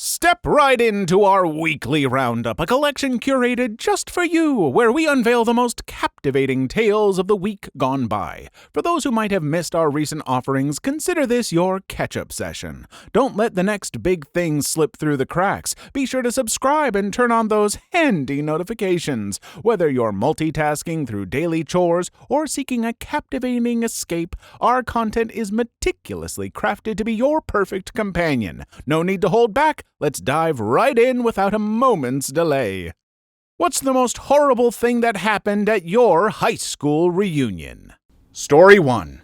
Step right into our weekly roundup, a collection curated just for you, where we unveil the most captivating tales of the week gone by. For those who might have missed our recent offerings, consider this your catch-up session. Don't let the next big thing slip through the cracks. Be sure to subscribe and turn on those handy notifications. Whether you're multitasking through daily chores or seeking a captivating escape, our content is meticulously crafted to be your perfect companion. No need to hold back. Let's dive right in without a moment's delay. What's the most horrible thing that happened at your high school reunion? Story 1.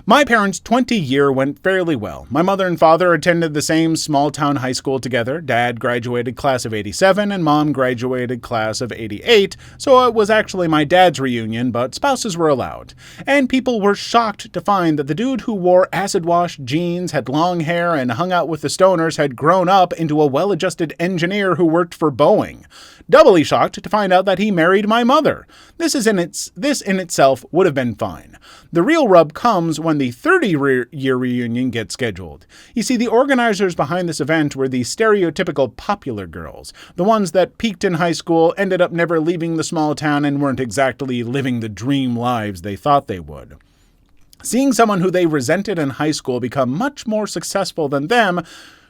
My parents' 20-year went fairly well. My mother and father attended the same small-town high school together. Dad graduated class of 87 and Mom graduated class of 88, so it was actually my dad's reunion, but spouses were allowed. And people were shocked to find that the dude who wore acid-washed jeans, had long hair, and hung out with the stoners had grown up into a well-adjusted engineer who worked for Boeing. Doubly shocked to find out that he married my mother. This in itself would have been fine. The real rub comes when the 30-year reunion gets scheduled. You see, the organizers behind this event were the stereotypical popular girls, the ones that peaked in high school, ended up never leaving the small town, and weren't exactly living the dream lives they thought they would. Seeing someone who they resented in high school become much more successful than them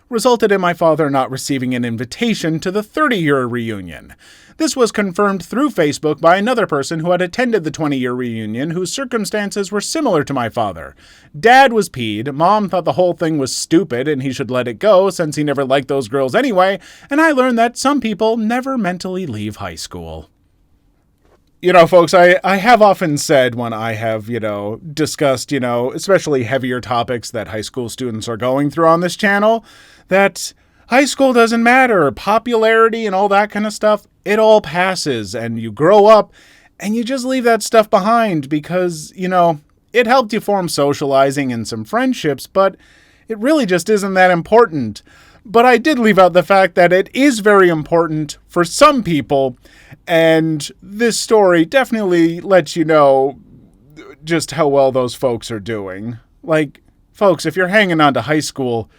resulted in my father not receiving an invitation to the 30-year reunion. This was confirmed through Facebook by another person who had attended the 20-year reunion, whose circumstances were similar to my father. Dad was peed, Mom thought the whole thing was stupid and he should let it go since he never liked those girls anyway, and I learned that some people never mentally leave high school. You know, folks, I have often said when I have, discussed, especially heavier topics that high school students are going through on this channel, that high school doesn't matter. Popularity and all that kind of stuff, it all passes, and you grow up and you just leave that stuff behind because, it helped you form socializing and some friendships, but it really just isn't that important. But I did leave out the fact that it is very important for some people, and this story definitely lets you know just how well those folks are doing. Like, folks, if you're hanging on to high school,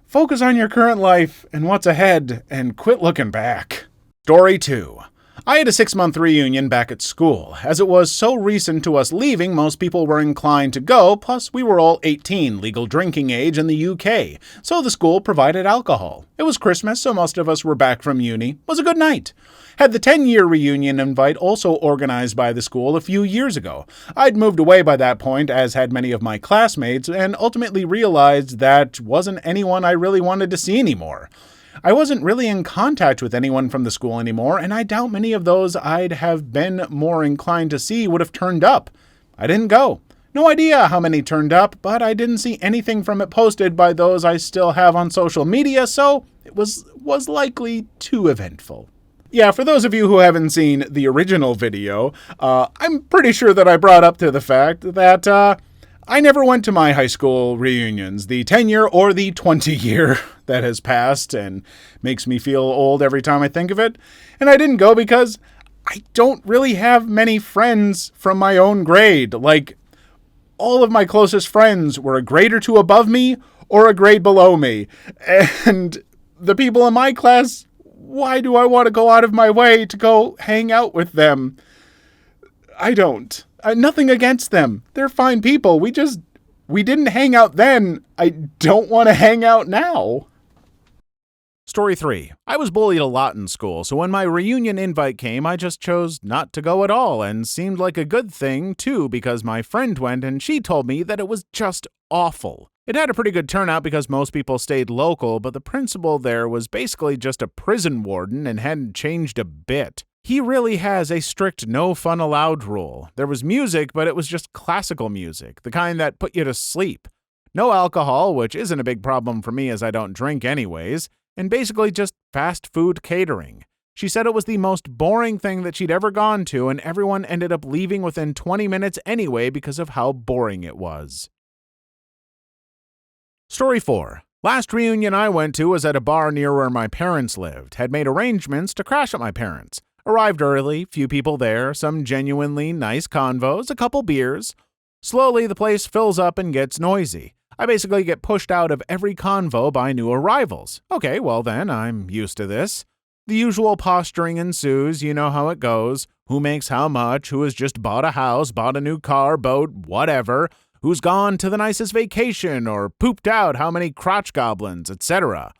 focus on your current life and what's ahead, and quit looking back. Story 2. I had a 6-month reunion back at school. As it was so recent to us leaving, most people were inclined to go, plus we were all 18, legal drinking age in the UK, so the school provided alcohol. It was Christmas, so most of us were back from uni. It was a good night. Had the 10-year reunion invite also organized by the school a few years ago. I'd moved away by that point, as had many of my classmates, and ultimately realized that wasn't anyone I really wanted to see anymore. I wasn't really in contact with anyone from the school anymore, and I doubt many of those I'd have been more inclined to see would have turned up. I didn't go. No idea how many turned up, but I didn't see anything from it posted by those I still have on social media, so it was likely too eventful. Yeah, for those of you who haven't seen the original video, I'm pretty sure that I brought up to the fact that I never went to my high school reunions, the 10-year or the 20-year that has passed and makes me feel old every time I think of it. And I didn't go because I don't really have many friends from my own grade. Like, all of my closest friends were a grade or two above me or a grade below me. And the people in my class, why do I want to go out of my way to go hang out with them? I don't. Nothing against them. They're fine people. We didn't hang out then. I don't want to hang out now. Story 3. I was bullied a lot in school, so when my reunion invite came, I just chose not to go at all, and seemed like a good thing, too, because my friend went and she told me that it was just awful. It had a pretty good turnout because most people stayed local, but the principal there was basically just a prison warden and hadn't changed a bit. He really has a strict no fun allowed rule. There was music, but it was just classical music, the kind that put you to sleep. No alcohol, which isn't a big problem for me as I don't drink anyways, and basically just fast food catering. She said it was the most boring thing that she'd ever gone to, and everyone ended up leaving within 20 minutes anyway because of how boring it was. Story 4. Last reunion I went to was at a bar near where my parents lived. Had made arrangements to crash at my parents'. Arrived early, few people there, some genuinely nice convos, a couple beers. Slowly, the place fills up and gets noisy. I basically get pushed out of every convo by new arrivals. Okay, well then, I'm used to this. The usual posturing ensues, you know how it goes. Who makes how much, who has just bought a house, bought a new car, boat, whatever, who's gone to the nicest vacation or pooped out how many crotch goblins, etc.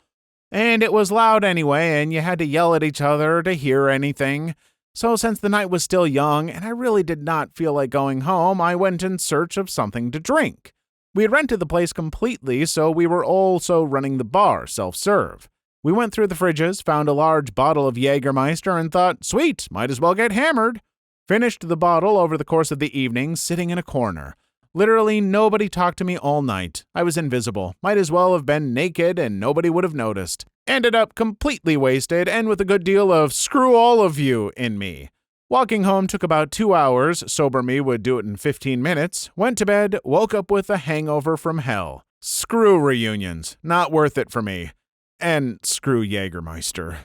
And it was loud anyway, and you had to yell at each other to hear anything. So since the night was still young and I really did not feel like going home, I went in search of something to drink. We had rented the place completely, so we were also running the bar, self-serve. We went through the fridges, found a large bottle of Jägermeister, and thought, sweet, might as well get hammered. Finished the bottle over the course of the evening, sitting in a corner. Literally nobody talked to me all night. I was invisible. Might as well have been naked and nobody would have noticed. Ended up completely wasted and with a good deal of screw all of you in me. Walking home took about 2 hours. Sober me would do it in 15 minutes. Went to bed, woke up with a hangover from hell. Screw reunions. Not worth it for me. And screw Jägermeister.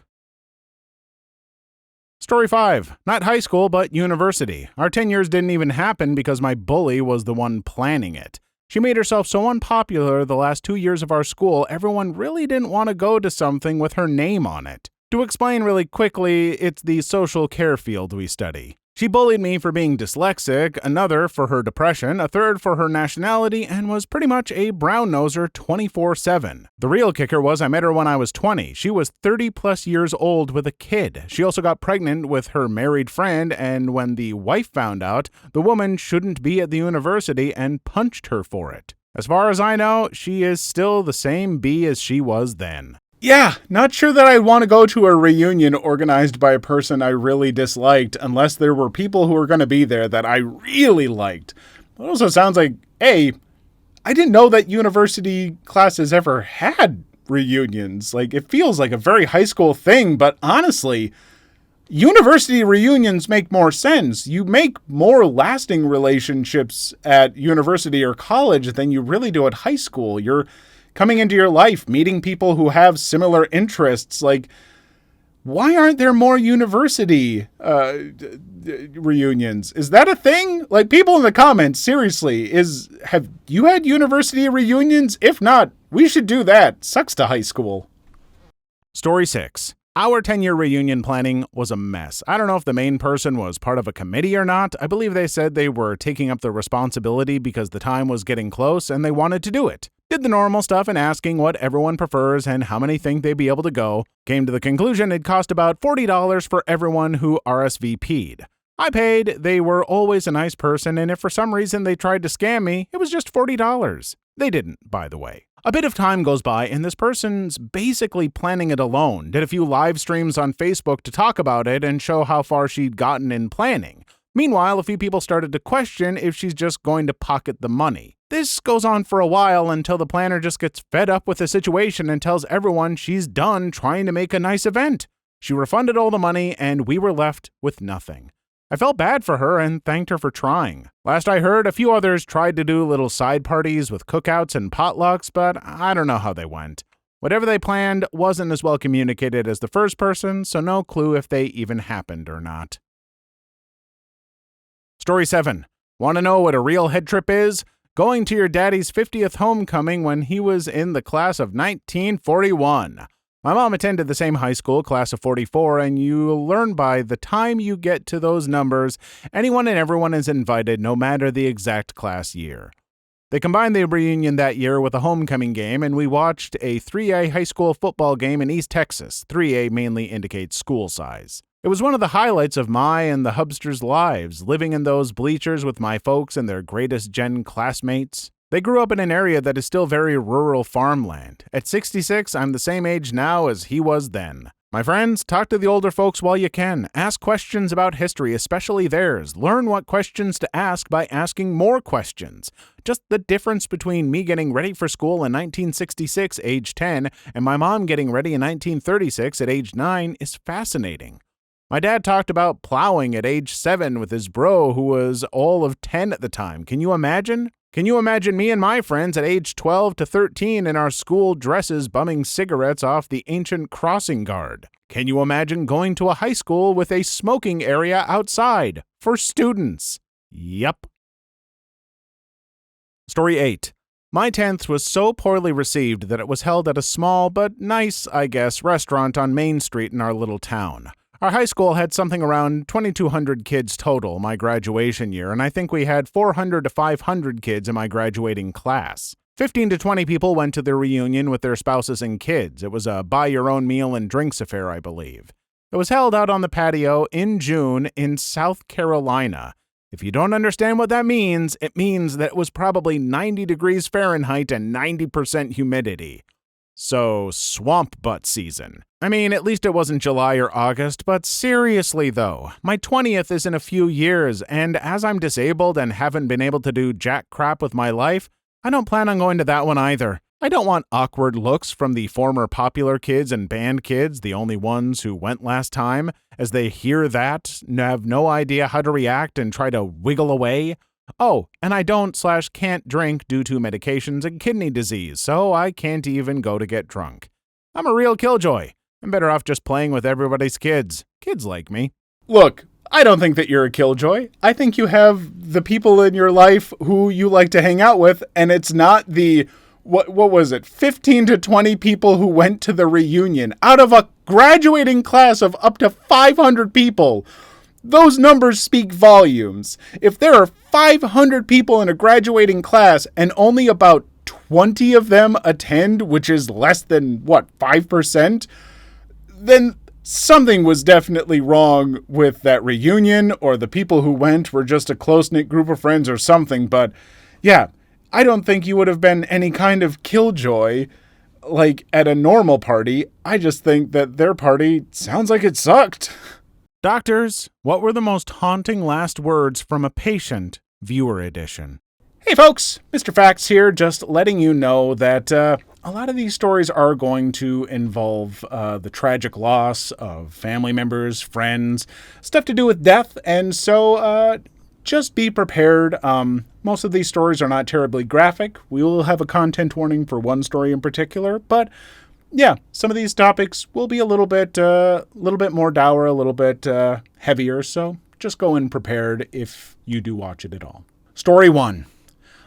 Story 5. Not high school, but university. Our 10 years didn't even happen because my bully was the one planning it. She made herself so unpopular the last 2 years of our school, everyone really didn't want to go to something with her name on it. To explain really quickly, it's the social care field we study. She bullied me for being dyslexic, another for her depression, a third for her nationality, and was pretty much a brown-noser 24/7. The real kicker was I met her when I was 20. She was 30-plus years old with a kid. She also got pregnant with her married friend, and when the wife found out, the woman shouldn't be at the university and punched her for it. As far as I know, she is still the same bee as she was then. Yeah, not sure that I'd want to go to a reunion organized by a person I really disliked unless there were people who were going to be there that I really liked. It also sounds like, hey, I didn't know that university classes ever had reunions. Like, it feels like a very high school thing, but honestly, university reunions make more sense. You make more lasting relationships at university or college than you really do at high school. You're coming into your life, meeting people who have similar interests. Like, why aren't there more university reunions? Is that a thing? Like, people in the comments, seriously, have you had university reunions? If not, we should do that. Sucks to high school. Story 6. Our 10-year reunion planning was a mess. I don't know if the main person was part of a committee or not. I believe they said they were taking up the responsibility because the time was getting close and they wanted to do it. Did the normal stuff and asking what everyone prefers and how many think they'd be able to go. Came to the conclusion it'd cost about $40 for everyone who RSVP'd. I paid. They were always a nice person, and if for some reason they tried to scam me, it was just $40. They didn't, by the way. A bit of time goes by, and this person's basically planning it alone. Did a few live streams on Facebook to talk about it and show how far she'd gotten in planning. Meanwhile, a few people started to question if she's just going to pocket the money. This goes on for a while until the planner just gets fed up with the situation and tells everyone she's done trying to make a nice event. She refunded all the money, and we were left with nothing. I felt bad for her and thanked her for trying. Last I heard, a few others tried to do little side parties with cookouts and potlucks, but I don't know how they went. Whatever they planned wasn't as well communicated as the first person, so no clue if they even happened or not. Story 7. Want to know what a real head trip is? Going to your daddy's 50th homecoming when he was in the class of 1941. My mom attended the same high school, class of 44, and you'll learn by the time you get to those numbers, anyone and everyone is invited, no matter the exact class year. They combined the reunion that year with a homecoming game, and we watched a 3A high school football game in East Texas. 3A mainly indicates school size. It was one of the highlights of my and the Hubsters' lives, living in those bleachers with my folks and their greatest gen classmates. They grew up in an area that is still very rural farmland. At 66, I'm the same age now as he was then. My friends, talk to the older folks while you can. Ask questions about history, especially theirs. Learn what questions to ask by asking more questions. Just the difference between me getting ready for school in 1966, age 10, and my mom getting ready in 1936 at age 9 is fascinating. My dad talked about plowing at age 7 with his bro who was all of 10 at the time. Can you imagine? Can you imagine me and my friends at age 12 to 13 in our school dresses bumming cigarettes off the ancient crossing guard? Can you imagine going to a high school with a smoking area outside for students? Yep. Story 8. My 10th was so poorly received that it was held at a small but nice, I guess, restaurant on Main Street in our little town. Our high school had something around 2,200 kids total my graduation year, and I think we had 400 to 500 kids in my graduating class. 15 to 20 people went to the reunion with their spouses and kids. It was a buy-your-own-meal and drinks affair, I believe. It was held out on the patio in June in South Carolina. If you don't understand what that means, it means that it was probably 90 degrees Fahrenheit and 90% humidity. So, swamp butt season. I mean, at least it wasn't July or August, but seriously though, my 20th is in a few years, and as I'm disabled and haven't been able to do jack crap with my life, I don't plan on going to that one either. I don't want awkward looks from the former popular kids and band kids, the only ones who went last time, as they hear that, have no idea how to react and try to wiggle away. Oh, and I don't/can't drink due to medications and kidney disease, so I can't even go to get drunk. I'm a real killjoy. I'm better off just playing with everybody's kids. Kids like me. Look, I don't think that you're a killjoy. I think you have the people in your life who you like to hang out with, and it's not the... What was it? 15 to 20 people who went to the reunion out of a graduating class of up to 500 people. Those numbers speak volumes. If there are 500 people in a graduating class and only about 20 of them attend, which is less than, 5%? Then something was definitely wrong with that reunion, or the people who went were just a close-knit group of friends or something. But yeah, I don't think you would have been any kind of killjoy like at a normal party. I just think that their party sounds like it sucked. Doctors, what were the most haunting last words from a patient? Viewer edition. Hey folks, Mr. Facts here, just letting you know that a lot of these stories are going to involve the tragic loss of family members, friends, stuff to do with death, and so just be prepared. Most of these stories are not terribly graphic. We will have a content warning for one story in particular, but yeah, some of these topics will be a little bit more dour, a little bit heavier, so just go in prepared if you do watch it at all. Story 1.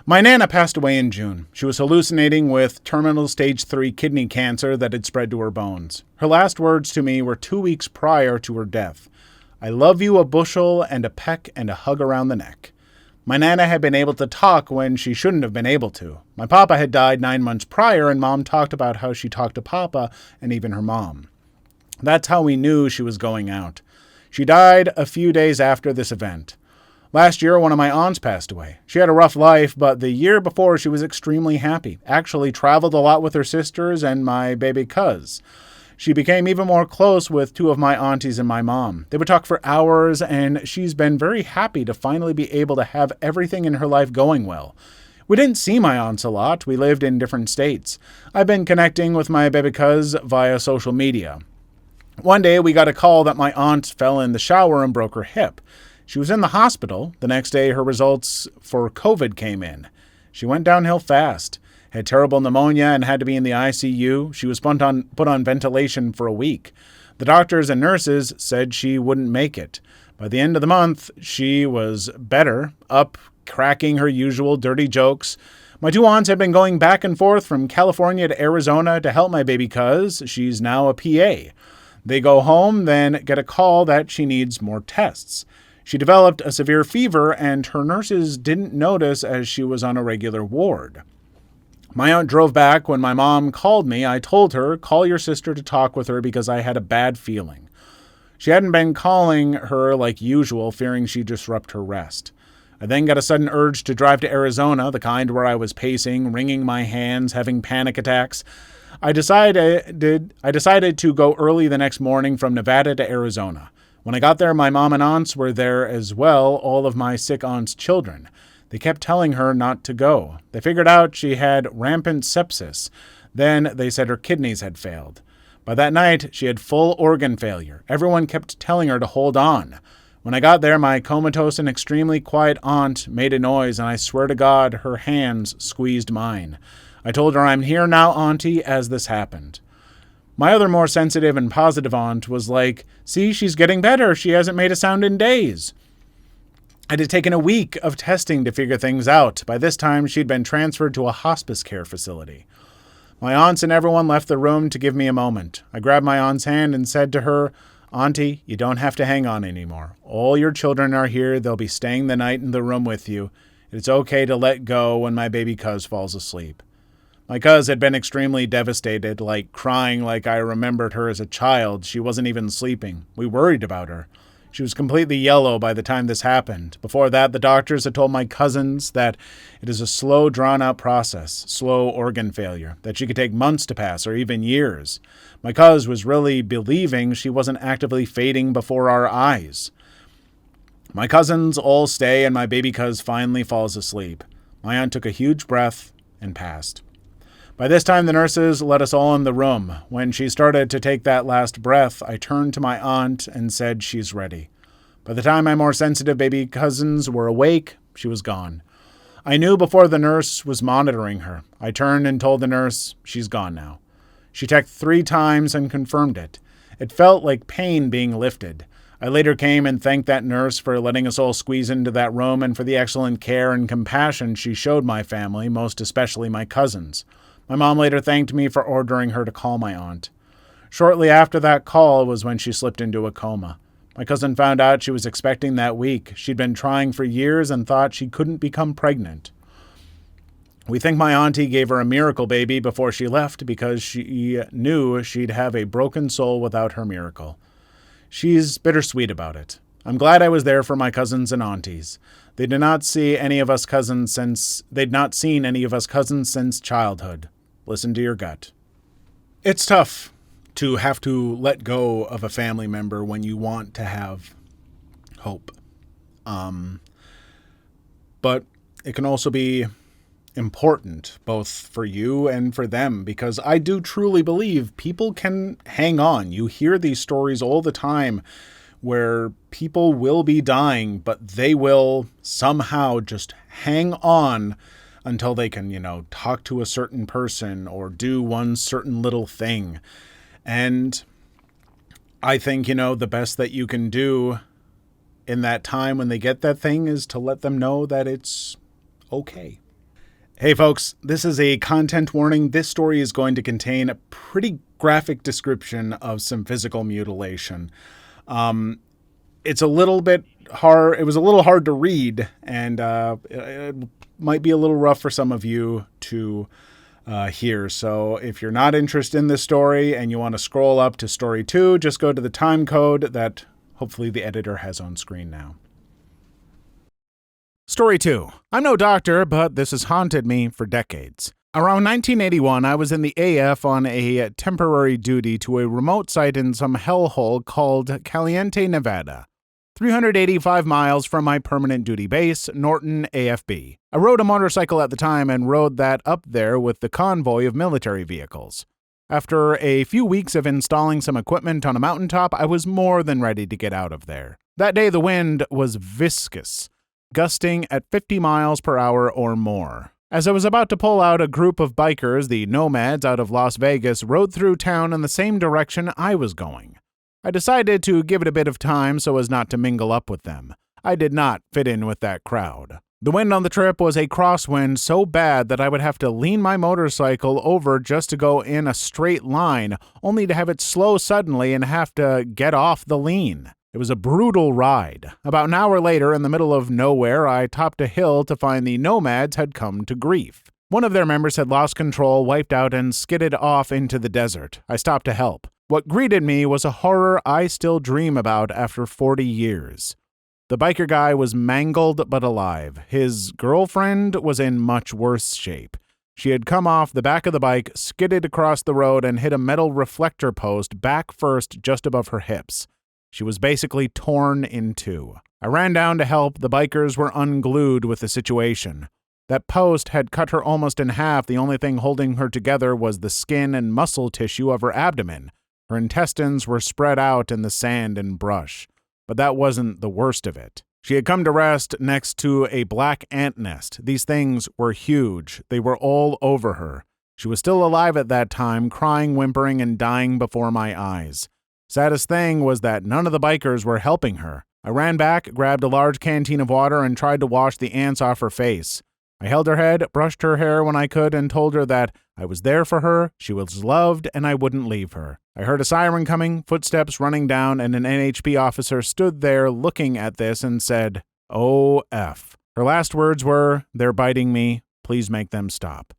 My Nana passed away in June. She was hallucinating with terminal stage 3 kidney cancer that had spread to her bones. Her last words to me were 2 weeks prior to her death. I love you a bushel and a peck and a hug around the neck. My Nana had been able to talk when she shouldn't have been able to. My Papa had died 9 months prior, and Mom talked about how she talked to Papa and even her mom. That's how we knew she was going out. She died a few days after this event. Last year, one of my aunts passed away. She had a rough life, but the year before she was extremely happy. Actually traveled a lot with her sisters and my baby cuz. She became even more close with 2 of my aunties and my mom. They would talk for hours, and she's been very happy to finally be able to have everything in her life going well. We didn't see my aunts a lot. We lived in different states. I've been connecting with my baby cuz via social media. One day, we got a call that my aunt fell in the shower and broke her hip. She was in the hospital. The next day, her results for COVID came in. She went downhill fast. Had terrible pneumonia and had to be in the ICU. She was put on ventilation for a week. The doctors and nurses said she wouldn't make it. By the end of the month, she was better, up, cracking her usual dirty jokes. My 2 aunts have been going back and forth from California to Arizona to help my baby cuz she's now a PA. They go home, then get a call that she needs more tests. She developed a severe fever, and her nurses didn't notice as she was on a regular ward. My aunt drove back. When my mom called me, I told her, call your sister to talk with her because I had a bad feeling. She hadn't been calling her like usual, fearing she'd disrupt her rest. I then got a sudden urge to drive to Arizona, the kind where I was pacing, wringing my hands, having panic attacks. I decided to go early the next morning from Nevada to Arizona. When I got there, my mom and aunts were there as well, all of my sick aunt's children. They kept telling her not to go. They figured out she had rampant sepsis. Then they said her kidneys had failed. By that night, she had full organ failure. Everyone kept telling her to hold on. When I got there, my comatose and extremely quiet aunt made a noise, and I swear to God, her hands squeezed mine. I told her, I'm here now, Auntie, as this happened. My other more sensitive and positive aunt was like, see, she's getting better. She hasn't made a sound in days. It had taken a week of testing to figure things out. By this time, she'd been transferred to a hospice care facility. My aunts and everyone left the room to give me a moment. I grabbed my aunt's hand and said to her, "Auntie, you don't have to hang on anymore. All your children are here. They'll be staying the night in the room with you. It's okay to let go when my baby cuz falls asleep." My cuz had been extremely devastated, crying like I remembered her as a child. She wasn't even sleeping. We worried about her. She was completely yellow by the time this happened. Before that, the doctors had told my cousins that it is a slow, drawn-out process, slow organ failure, that she could take months to pass or even years. My cuz was really believing she wasn't actively fading before our eyes. My cousins all stay, and my baby cuz finally falls asleep. My aunt took a huge breath and passed. By this time, the nurses let us all in the room. When she started to take that last breath, I turned to my aunt and said, "She's ready." By the time my more sensitive baby cousins were awake, she was gone. I knew before the nurse was monitoring her. I turned and told the nurse, "She's gone now." She checked 3 times and confirmed it. It felt like pain being lifted. I later came and thanked that nurse for letting us all squeeze into that room and for the excellent care and compassion she showed my family, most especially my cousins. My mom later thanked me for ordering her to call my aunt. Shortly after that call was when she slipped into a coma. My cousin found out she was expecting that week. She'd been trying for years and thought she couldn't become pregnant. We think my auntie gave her a miracle baby before she left because she knew she'd have a broken soul without her miracle. She's bittersweet about it. I'm glad I was there for my cousins and aunties. They'd not seen any of us cousins since childhood. Listen to your gut. It's tough to have to let go of a family member when you want to have hope. But it can also be important, both for you and for them, because I do truly believe people can hang on. You hear these stories all the time where people will be dying, but they will somehow just hang on until they can, talk to a certain person or do one certain little thing. And I think, the best that you can do in that time when they get that thing is to let them know that it's okay. Hey folks, this is a content warning. This story is going to contain a pretty graphic description of some physical mutilation. It's a little bit hard. It was a little hard to read, and it might be a little rough for some of you to hear. So if you're not interested in this story and you want to scroll up to story 2, just go to the time code that hopefully the editor has on screen now. Story 2. I'm no doctor, but this has haunted me for decades. Around 1981, I was in the AF on a temporary duty to a remote site in some hellhole called Caliente, Nevada, 385 miles from my permanent duty base, Norton AFB. I rode a motorcycle at the time and rode that up there with the convoy of military vehicles. After a few weeks of installing some equipment on a mountaintop, I was more than ready to get out of there. That day, the wind was viscous, gusting at 50 miles per hour or more. As I was about to pull out, a group of bikers, the Nomads out of Las Vegas, rode through town in the same direction I was going. I decided to give it a bit of time so as not to mingle up with them. I did not fit in with that crowd. The wind on the trip was a crosswind so bad that I would have to lean my motorcycle over just to go in a straight line, only to have it slow suddenly and have to get off the lean. It was a brutal ride. About an hour later, in the middle of nowhere, I topped a hill to find the Nomads had come to grief. One of their members had lost control, wiped out, and skidded off into the desert. I stopped to help. What greeted me was a horror I still dream about after 40 years. The biker guy was mangled but alive. His girlfriend was in much worse shape. She had come off the back of the bike, skidded across the road, and hit a metal reflector post back first just above her hips. She was basically torn in two. I ran down to help. The bikers were unglued with the situation. That post had cut her almost in half. The only thing holding her together was the skin and muscle tissue of her abdomen. Her intestines were spread out in the sand and brush. But that wasn't the worst of it. She had come to rest next to a black ant nest. These things were huge. They were all over her. She was still alive at that time, crying, whimpering, and dying before my eyes. Saddest thing was that none of the bikers were helping her. I ran back, grabbed a large canteen of water, and tried to wash the ants off her face. I held her head, brushed her hair when I could, and told her that I was there for her, she was loved, and I wouldn't leave her. I heard a siren coming, footsteps running down, and an NHP officer stood there looking at this and said, "Oh, F." Her last words were, "They're biting me. Please make them stop."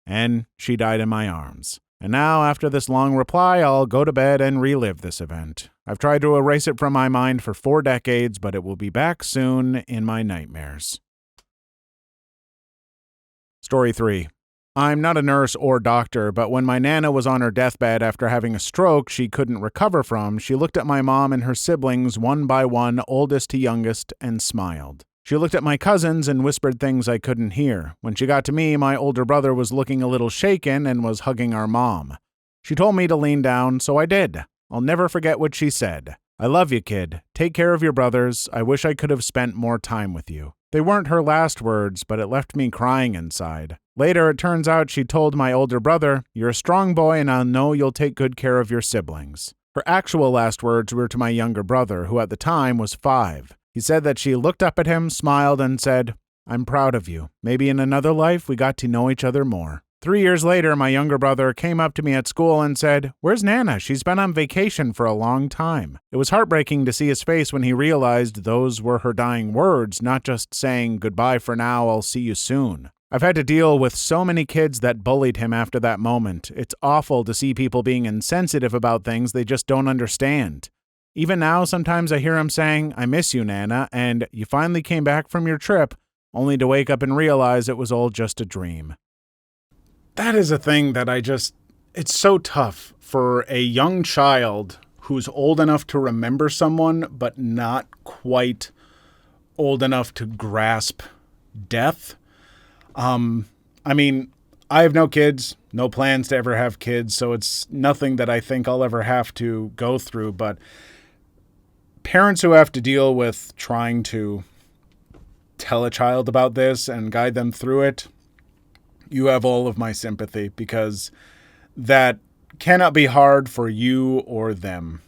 And she died in my arms. And now, after this long reply, I'll go to bed and relive this event. I've tried to erase it from my mind for 4 decades, but it will be back soon in my nightmares. Story 3. I'm not a nurse or doctor, but when my Nana was on her deathbed after having a stroke she couldn't recover from, she looked at my mom and her siblings one by one, oldest to youngest, and smiled. She looked at my cousins and whispered things I couldn't hear. When she got to me, my older brother was looking a little shaken and was hugging our mom. She told me to lean down, so I did. I'll never forget what she said. "I love you, kid. Take care of your brothers. I wish I could have spent more time with you." They weren't her last words, but it left me crying inside. Later, it turns out she told my older brother, "You're a strong boy and I know you'll take good care of your siblings." Her actual last words were to my younger brother, who at the time was 5. He said that she looked up at him, smiled, and said, "I'm proud of you. Maybe in another life we got to know each other more." 3 years later, my younger brother came up to me at school and said, "Where's Nana? She's been on vacation for a long time." It was heartbreaking to see his face when he realized those were her dying words, not just saying, "Goodbye for now, I'll see you soon." I've had to deal with so many kids that bullied him after that moment. It's awful to see people being insensitive about things they just don't understand. Even now, sometimes I hear him saying, "I miss you, Nana," and "You finally came back from your trip," only to wake up and realize it was all just a dream. That is a thing that it's so tough for a young child who's old enough to remember someone, but not quite old enough to grasp death. I mean, I have no kids, no plans to ever have kids, so it's nothing that I think I'll ever have to go through, but parents who have to deal with trying to tell a child about this and guide them through it, you have all of my sympathy, because that cannot be hard for you or them.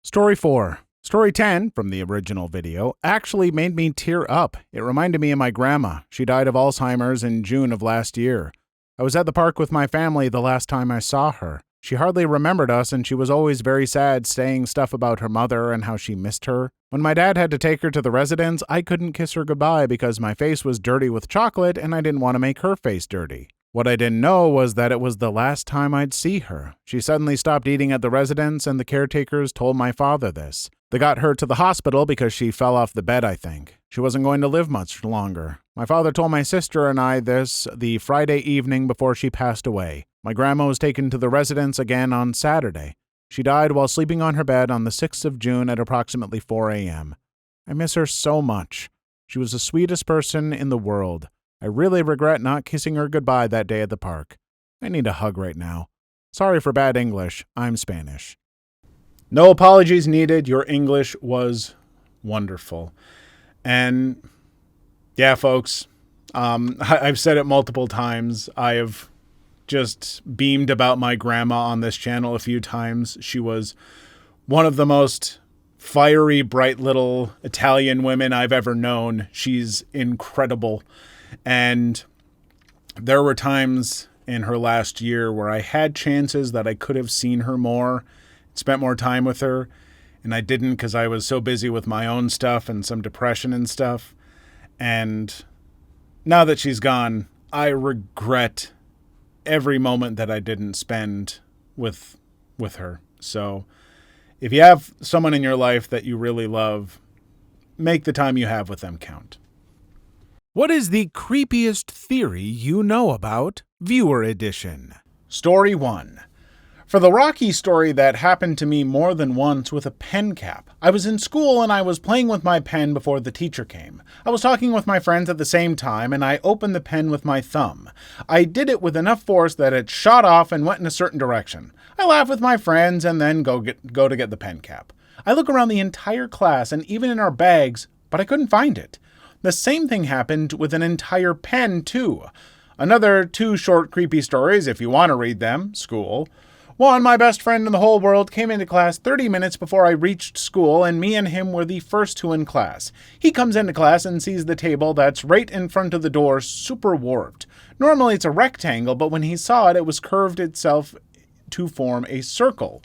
Story 4. Story 10, from the original video, actually made me tear up. It reminded me of my grandma. She died of Alzheimer's in June of last year. I was at the park with my family the last time I saw her. She hardly remembered us, and she was always very sad, saying stuff about her mother and how she missed her. When my dad had to take her to the residence, I couldn't kiss her goodbye because my face was dirty with chocolate and I didn't want to make her face dirty. What I didn't know was that it was the last time I'd see her. She suddenly stopped eating at the residence, and the caretakers told my father this. They got her to the hospital because she fell off the bed, I think. She wasn't going to live much longer. My father told my sister and I this the Friday evening before she passed away. My grandma was taken to the residence again on Saturday. She died while sleeping on her bed on the 6th of June at approximately 4 a.m. I miss her so much. She was the sweetest person in the world. I really regret not kissing her goodbye that day at the park. I need a hug right now. Sorry for bad English. I'm Spanish. No apologies needed. Your English was wonderful. And yeah, folks, I've said it multiple times. I have just beamed about my grandma on this channel a few times. She was one of the most fiery, bright little Italian women I've ever known. She's incredible. And there were times in her last year where I had chances that I could have seen her more, spent more time with her, and I didn't because I was so busy with my own stuff and some depression and stuff. And now that she's gone, I regret every moment that I didn't spend with her. So if you have someone in your life that you really love, make the time you have with them count. What is the creepiest theory you know about? Viewer Edition. Story 1. For the Rocky story that happened to me more than once with a pen cap. I was in school and I was playing with my pen before the teacher came. I was talking with my friends at the same time and I opened the pen with my thumb. I did it with enough force that it shot off and went in a certain direction. I laugh with my friends and then go to get the pen cap. I look around the entire class and even in our bags, but I couldn't find it. The same thing happened with an entire pen, too. Another 2 short creepy stories, if you want to read them, school. Juan, my best friend in the whole world, came into class 30 minutes before I reached school, and me and him were the first two in class. He comes into class and sees the table that's right in front of the door super warped. Normally it's a rectangle, but when he saw it, it was curved itself to form a circle.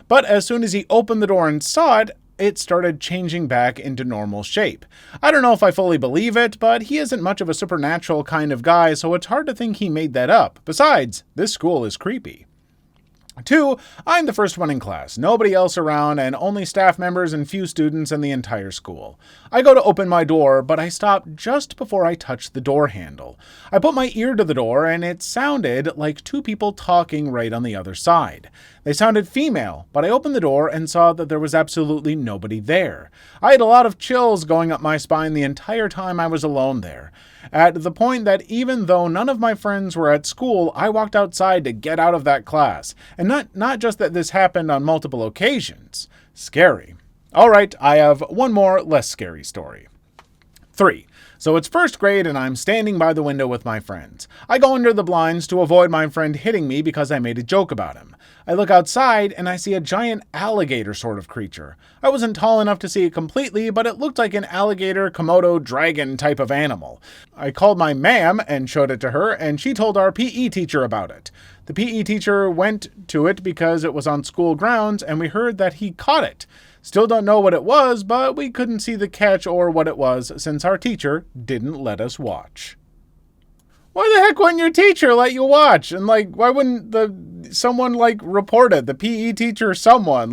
But as soon as he opened the door and saw it, it started changing back into normal shape. I don't know if I fully believe it, but he isn't much of a supernatural kind of guy, so it's hard to think he made that up. Besides, this school is creepy. 2, I'm the first one in class, nobody else around, and only staff members and few students in the entire school. I go to open my door, but I stop just before I touch the door handle. I put my ear to the door, and it sounded like two people talking right on the other side. They sounded female, but I opened the door and saw that there was absolutely nobody there. I had a lot of chills going up my spine the entire time I was alone there, at the point that even though none of my friends were at school, I walked outside to get out of that class. And not just that this happened on multiple occasions. Scary. All right, I have one more less scary story. 3. So it's first grade and I'm standing by the window with my friends. I go under the blinds to avoid my friend hitting me because I made a joke about him. I look outside and I see a giant alligator sort of creature. I wasn't tall enough to see it completely, but it looked like an alligator, Komodo, dragon type of animal. I called my ma'am and showed it to her, and she told our PE teacher about it. The PE teacher went to it because it was on school grounds, and we heard that he caught it. Still don't know what it was, but we couldn't see the catch or what it was since our teacher didn't let us watch. Why the heck wouldn't your teacher let you watch? And why wouldn't someone report it? The PE teacher or someone?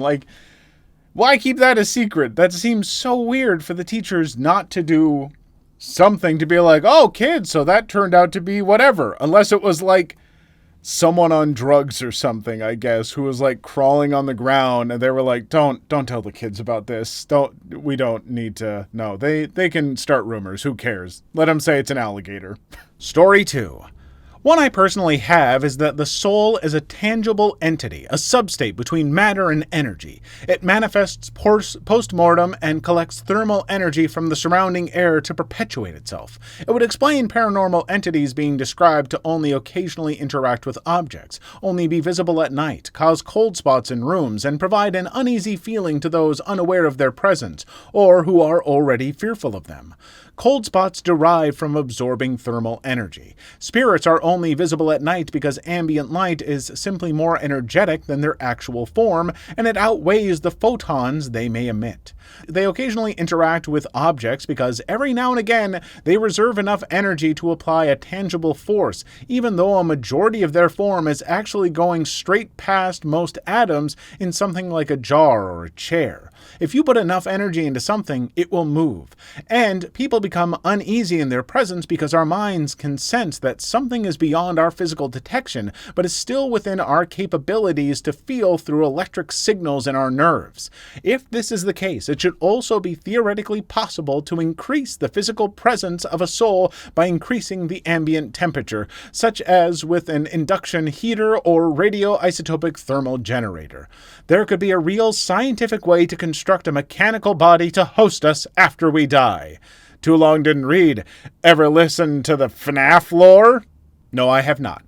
Why keep that a secret? That seems so weird for the teachers not to do something to be like, oh, kids, so that turned out to be whatever. Unless it was someone on drugs or something, I guess, who was crawling on the ground, and they were like, don't tell the kids about this. We don't need to know. They can start rumors. Who cares? Let them say it's an alligator. Story 2. One I personally have is that the soul is a tangible entity, a substate between matter and energy. It manifests post-mortem and collects thermal energy from the surrounding air to perpetuate itself. It would explain paranormal entities being described to only occasionally interact with objects, only be visible at night, cause cold spots in rooms, and provide an uneasy feeling to those unaware of their presence, or who are already fearful of them. Cold spots derive from absorbing thermal energy. Spirits are only visible at night because ambient light is simply more energetic than their actual form, and it outweighs the photons they may emit. They occasionally interact with objects because every now and again they reserve enough energy to apply a tangible force, even though a majority of their form is actually going straight past most atoms in something like a jar or a chair. If you put enough energy into something, it will move. And people become uneasy in their presence because our minds can sense that something is beyond our physical detection, but is still within our capabilities to feel through electric signals in our nerves. If this is the case, it should also be theoretically possible to increase the physical presence of a soul by increasing the ambient temperature, such as with an induction heater or radioisotopic thermal generator. There could be a real scientific way to construct a mechanical body to host us after we die. Too long didn't read. Ever listen to the FNAF lore? No, I have not.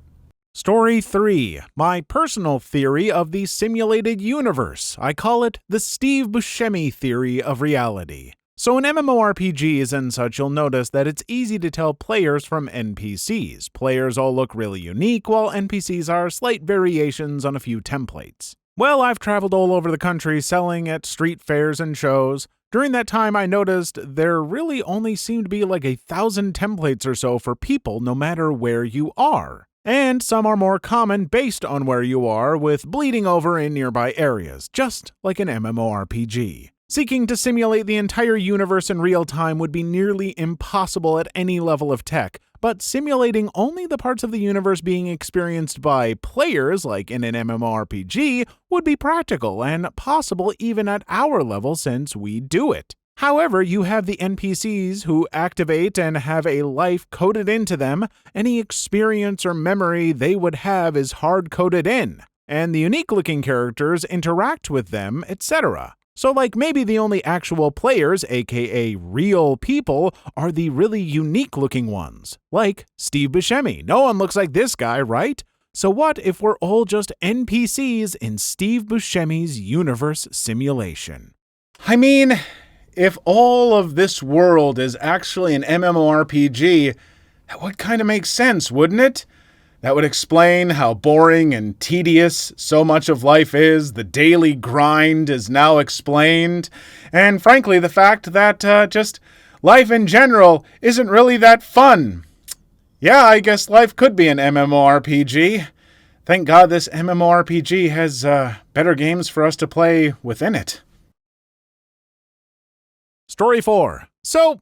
Story 3. My personal theory of the simulated universe. I call it the Steve Buscemi theory of reality. So in MMORPGs and such, you'll notice that it's easy to tell players from NPCs. Players all look really unique, while NPCs are slight variations on a few templates. Well, I've traveled all over the country selling at street fairs and shows. During that time, I noticed there really only seemed to be 1,000 templates or so for people, no matter where you are. And some are more common based on where you are, with bleeding over in nearby areas, just like an MMORPG. Seeking to simulate the entire universe in real time would be nearly impossible at any level of tech, but simulating only the parts of the universe being experienced by players, like in an MMORPG, would be practical and possible even at our level since we do it. However, you have the NPCs who activate and have a life coded into them. Any experience or memory they would have is hard-coded in, and the unique-looking characters interact with them, etc. So maybe the only actual players, aka real people, are the really unique looking ones. Like Steve Buscemi. No one looks like this guy, right? So what if we're all just NPCs in Steve Buscemi's universe simulation? I mean, if all of this world is actually an MMORPG, that would kind of make sense, wouldn't it? That would explain how boring and tedious so much of life is. The daily grind is now explained. And frankly, the fact that just life in general isn't really that fun. Yeah, I guess life could be an MMORPG. Thank God this MMORPG has better games for us to play within it. Story 4. So,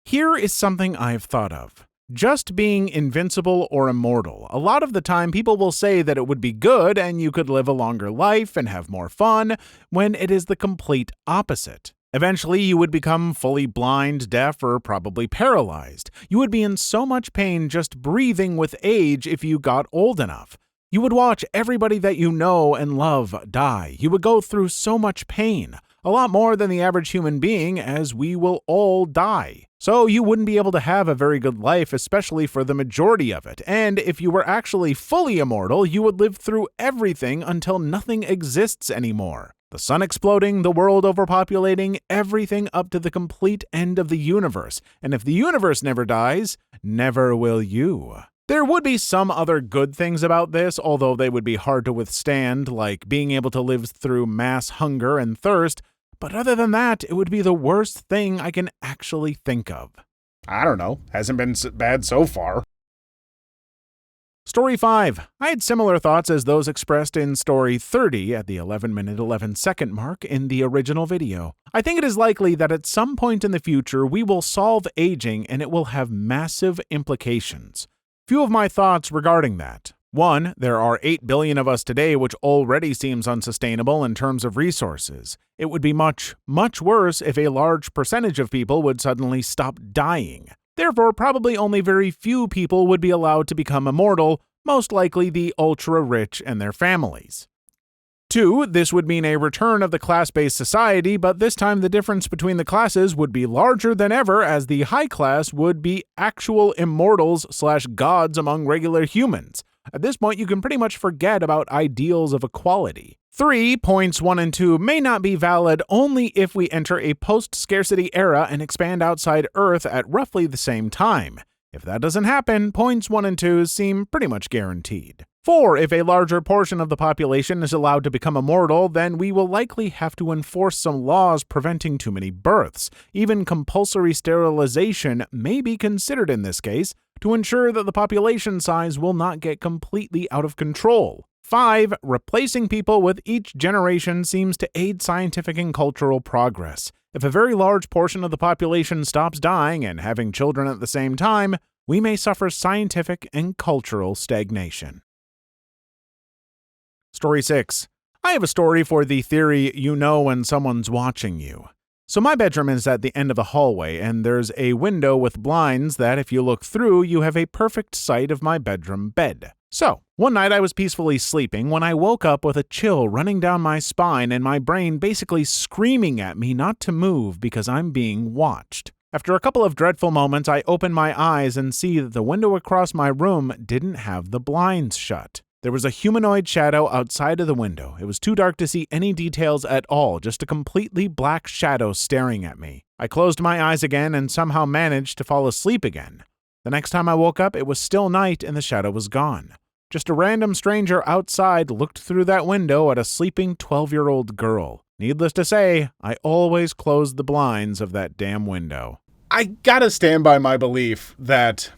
here is something I've thought of. Just being invincible or immortal. A lot of the time, people will say that it would be good and you could live a longer life and have more fun, when it is the complete opposite. Eventually, you would become fully blind, deaf, or probably paralyzed. You would be in so much pain just breathing with age if you got old enough. You would watch everybody that you know and love die. You would go through so much pain. A lot more than the average human being, as we will all die. So you wouldn't be able to have a very good life, especially for the majority of it. And if you were actually fully immortal, you would live through everything until nothing exists anymore. The sun exploding, the world overpopulating, everything up to the complete end of the universe. And if the universe never dies, never will you. There would be some other good things about this, although they would be hard to withstand, like being able to live through mass hunger and thirst. But other than that, it would be the worst thing I can actually think of. I don't know. Hasn't been bad so far. Story 5. I had similar thoughts as those expressed in Story 30 at the 11-minute 11-second mark in the original video. I think it is likely that at some point in the future we will solve aging and it will have massive implications. Few of my thoughts regarding that. 1. There are 8 billion of us today, which already seems unsustainable in terms of resources. It would be much, much worse if a large percentage of people would suddenly stop dying. Therefore, probably only very few people would be allowed to become immortal, most likely the ultra-rich and their families. 2. This would mean a return of the class-based society, but this time the difference between the classes would be larger than ever, as the high class would be actual immortals/gods among regular humans. At this point, you can pretty much forget about ideals of equality. 3. Points 1 and 2 may not be valid only if we enter a post-scarcity era and expand outside Earth at roughly the same time. If that doesn't happen, points 1 and 2 seem pretty much guaranteed. 4. If a larger portion of the population is allowed to become immortal, then we will likely have to enforce some laws preventing too many births. Even compulsory sterilization may be considered in this case to ensure that the population size will not get completely out of control. 5. Replacing people with each generation seems to aid scientific and cultural progress. If a very large portion of the population stops dying and having children at the same time, we may suffer scientific and cultural stagnation. Story 6. I have a story for the theory you know when someone's watching you. So my bedroom is at the end of the hallway, and there's a window with blinds that if you look through, you have a perfect sight of my bedroom bed. So, one night I was peacefully sleeping when I woke up with a chill running down my spine and my brain basically screaming at me not to move because I'm being watched. After a couple of dreadful moments, I open my eyes and see that the window across my room didn't have the blinds shut. There was a humanoid shadow outside of the window. It was too dark to see any details at all, just a completely black shadow staring at me. I closed my eyes again and somehow managed to fall asleep again. The next time I woke up, it was still night and the shadow was gone. Just a random stranger outside looked through that window at a sleeping 12-year-old girl. Needless to say, I always closed the blinds of that damn window. I gotta stand by my belief that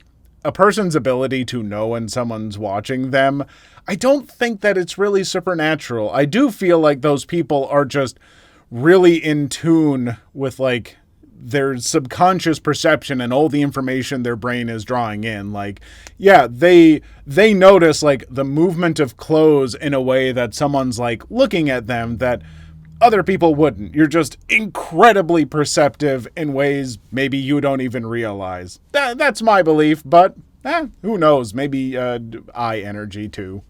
a person's ability to know when someone's watching them, I don't think that it's really supernatural. I do feel like those people are just really in tune with, like, their subconscious perception and all the information their brain is drawing in. Like, yeah, they notice, like, the movement of clothes in a way that someone's, like, looking at them that other people wouldn't. You're just incredibly perceptive in ways maybe you don't even realize. That's my belief, but who knows? Maybe eye energy too.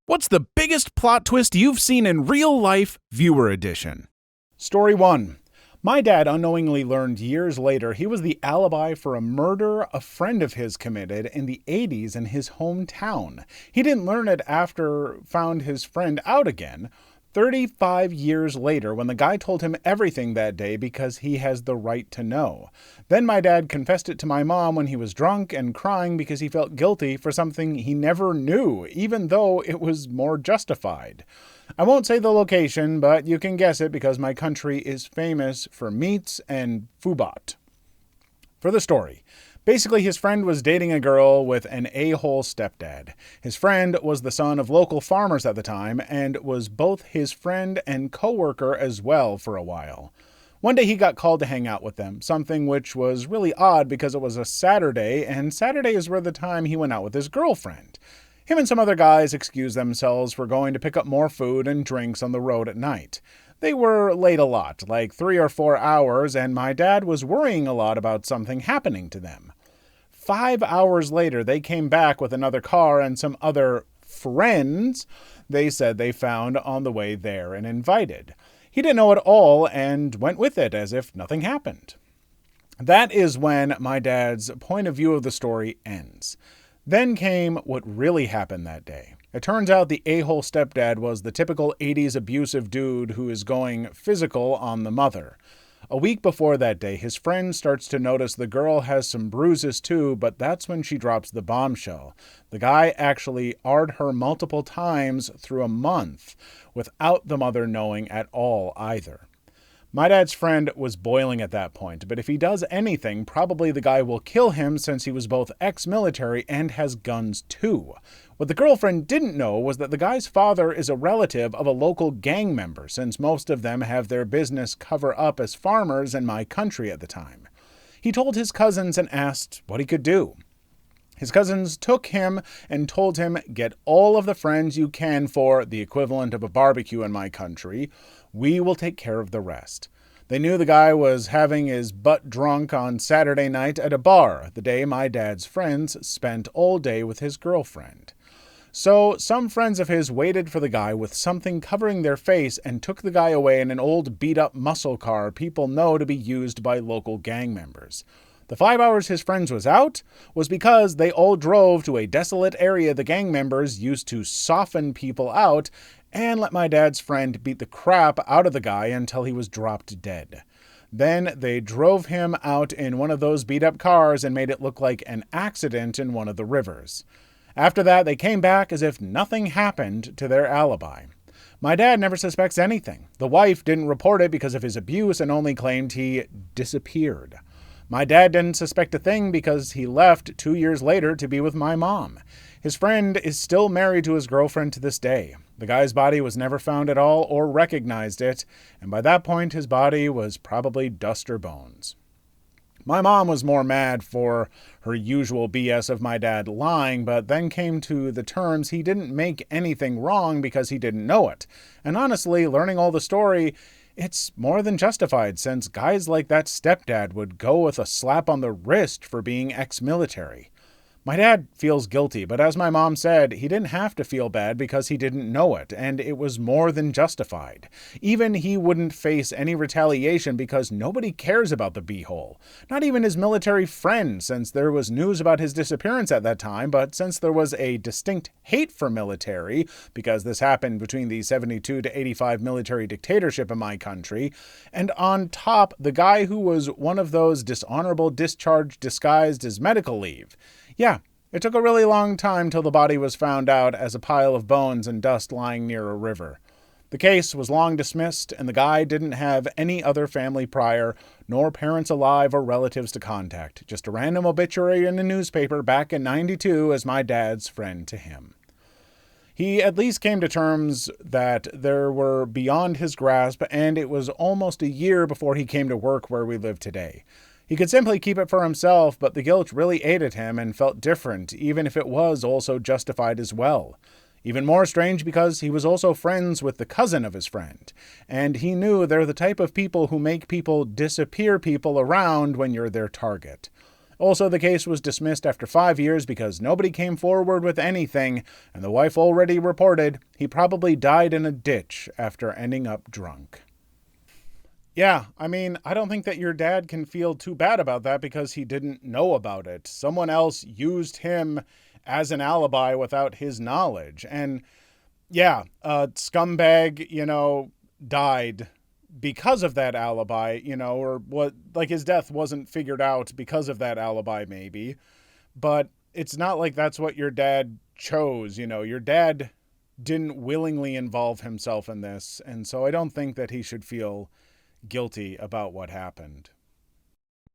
What's the biggest plot twist you've seen in real life, viewer edition? Story 1. My dad unknowingly learned years later he was the alibi for a murder a friend of his committed in the 80s in his hometown. He didn't learn it after found his friend out again. 35 years later, when the guy told him everything that day because he has the right to know. Then my dad confessed it to my mom when he was drunk and crying because he felt guilty for something he never knew, even though it was more justified. I won't say the location, but you can guess it because my country is famous for meats and fubat. For the story. Basically, his friend was dating a girl with an a-hole stepdad. His friend was the son of local farmers at the time and was both his friend and coworker as well for a while. One day he got called to hang out with them, something which was really odd because it was a Saturday, and Saturdays were the time he went out with his girlfriend. Him and some other guys excused themselves for going to pick up more food and drinks on the road at night. They were late a lot, like 3 or 4 hours, and my dad was worrying a lot about something happening to them. 5 hours later, they came back with another car and some other friends they said they found on the way there and invited. He didn't know it all and went with it as if nothing happened. That is when my dad's point of view of the story ends. Then came what really happened that day. It turns out the a-hole stepdad was the typical 80s abusive dude who is going physical on the mother. A week before that day, his friend starts to notice the girl has some bruises too, but that's when she drops the bombshell. The guy actually AR'd her multiple times through a month, without the mother knowing at all either. My dad's friend was boiling at that point, but if he does anything, probably the guy will kill him since he was both ex-military and has guns too. What the girlfriend didn't know was that the guy's father is a relative of a local gang member, since most of them have their business cover up as farmers in my country at the time. He told his cousins and asked what he could do. His cousins took him and told him, get all of the friends you can for the equivalent of a barbecue in my country. We will take care of the rest. They knew the guy was having his butt drunk on Saturday night at a bar, the day my dad's friends spent all day with his girlfriend. So some friends of his waited for the guy with something covering their face and took the guy away in an old beat-up muscle car people know to be used by local gang members. The 5 hours his friends was out was because they all drove to a desolate area the gang members used to soften people out and let my dad's friend beat the crap out of the guy until he was dropped dead. Then they drove him out in one of those beat-up cars and made it look like an accident in one of the rivers. After that, they came back as if nothing happened to their alibi. My dad never suspects anything. The wife didn't report it because of his abuse and only claimed he disappeared. My dad didn't suspect a thing because he left 2 years later to be with my mom. His friend is still married to his girlfriend to this day. The guy's body was never found at all or recognized it, and by that point his body was probably dust or bones. My mom was more mad for her usual BS of my dad lying, but then came to the terms he didn't make anything wrong because he didn't know it. And honestly, learning all the story, it's more than justified since guys like that stepdad would go with a slap on the wrist for being ex-military. My dad feels guilty, but as my mom said, he didn't have to feel bad because he didn't know it, and it was more than justified. Even he wouldn't face any retaliation because nobody cares about the b-hole. Not even his military friend, since there was news about his disappearance at that time, but since there was a distinct hate for military, because this happened between the 72 to 85 military dictatorship in my country, and on top, the guy who was one of those dishonorable discharge disguised as medical leave. Yeah, it took a really long time till the body was found out as a pile of bones and dust lying near a river. The case was long dismissed, and the guy didn't have any other family prior, nor parents alive or relatives to contact. Just a random obituary in a newspaper back in '92 as my dad's friend to him. He at least came to terms that there were beyond his grasp, and it was almost a year before he came to work where we live today. He could simply keep it for himself, but the guilt really ate at him and felt different, even if it was also justified as well. Even more strange because he was also friends with the cousin of his friend, and he knew they're the type of people who make people disappear people around when you're their target. Also, the case was dismissed after 5 years because nobody came forward with anything, and the wife already reported he probably died in a ditch after ending up drunk. Yeah, I mean, I don't think that your dad can feel too bad about that because he didn't know about it. Someone else used him as an alibi without his knowledge. And yeah, scumbag, died because of that alibi, or what, like his death wasn't figured out because of that alibi, maybe. But it's not like that's what your dad chose, your dad didn't willingly involve himself in this. And so I don't think that he should feel guilty about what happened.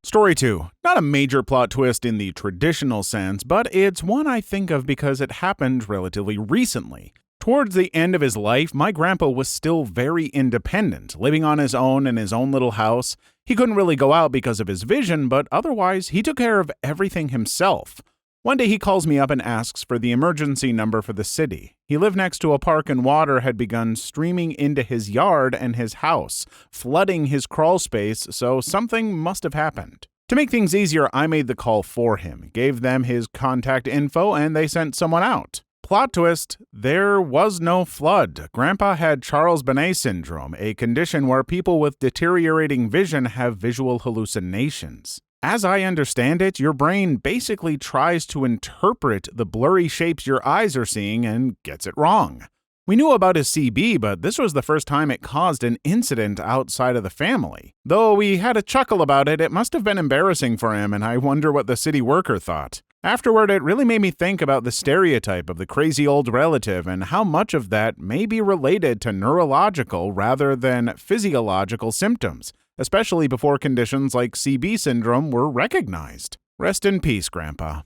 Story 2. Not a major plot twist in the traditional sense, but it's one I think of because it happened relatively recently. Towards the end of his life, my grandpa was still very independent, living on his own in his own little house. He couldn't really go out because of his vision, but otherwise, he took care of everything himself. One day he calls me up and asks for the emergency number for the city. He lived next to a park and water had begun streaming into his yard and his house, flooding his crawl space, so something must have happened. To make things easier, I made the call for him, gave them his contact info, and they sent someone out. Plot twist, there was no flood. Grandpa had Charles Bonnet syndrome, a condition where people with deteriorating vision have visual hallucinations. As I understand it, your brain basically tries to interpret the blurry shapes your eyes are seeing and gets it wrong. We knew about his CB, but this was the first time it caused an incident outside of the family. Though we had a chuckle about it, it must have been embarrassing for him, and I wonder what the city worker thought. Afterward, it really made me think about the stereotype of the crazy old relative and how much of that may be related to neurological rather than physiological symptoms, especially before conditions like CB syndrome were recognized. Rest in peace, Grandpa.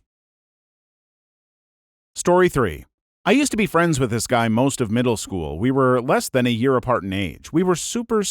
Story 3. I used to be friends with this guy most of middle school. We were less than a year apart in age. We were super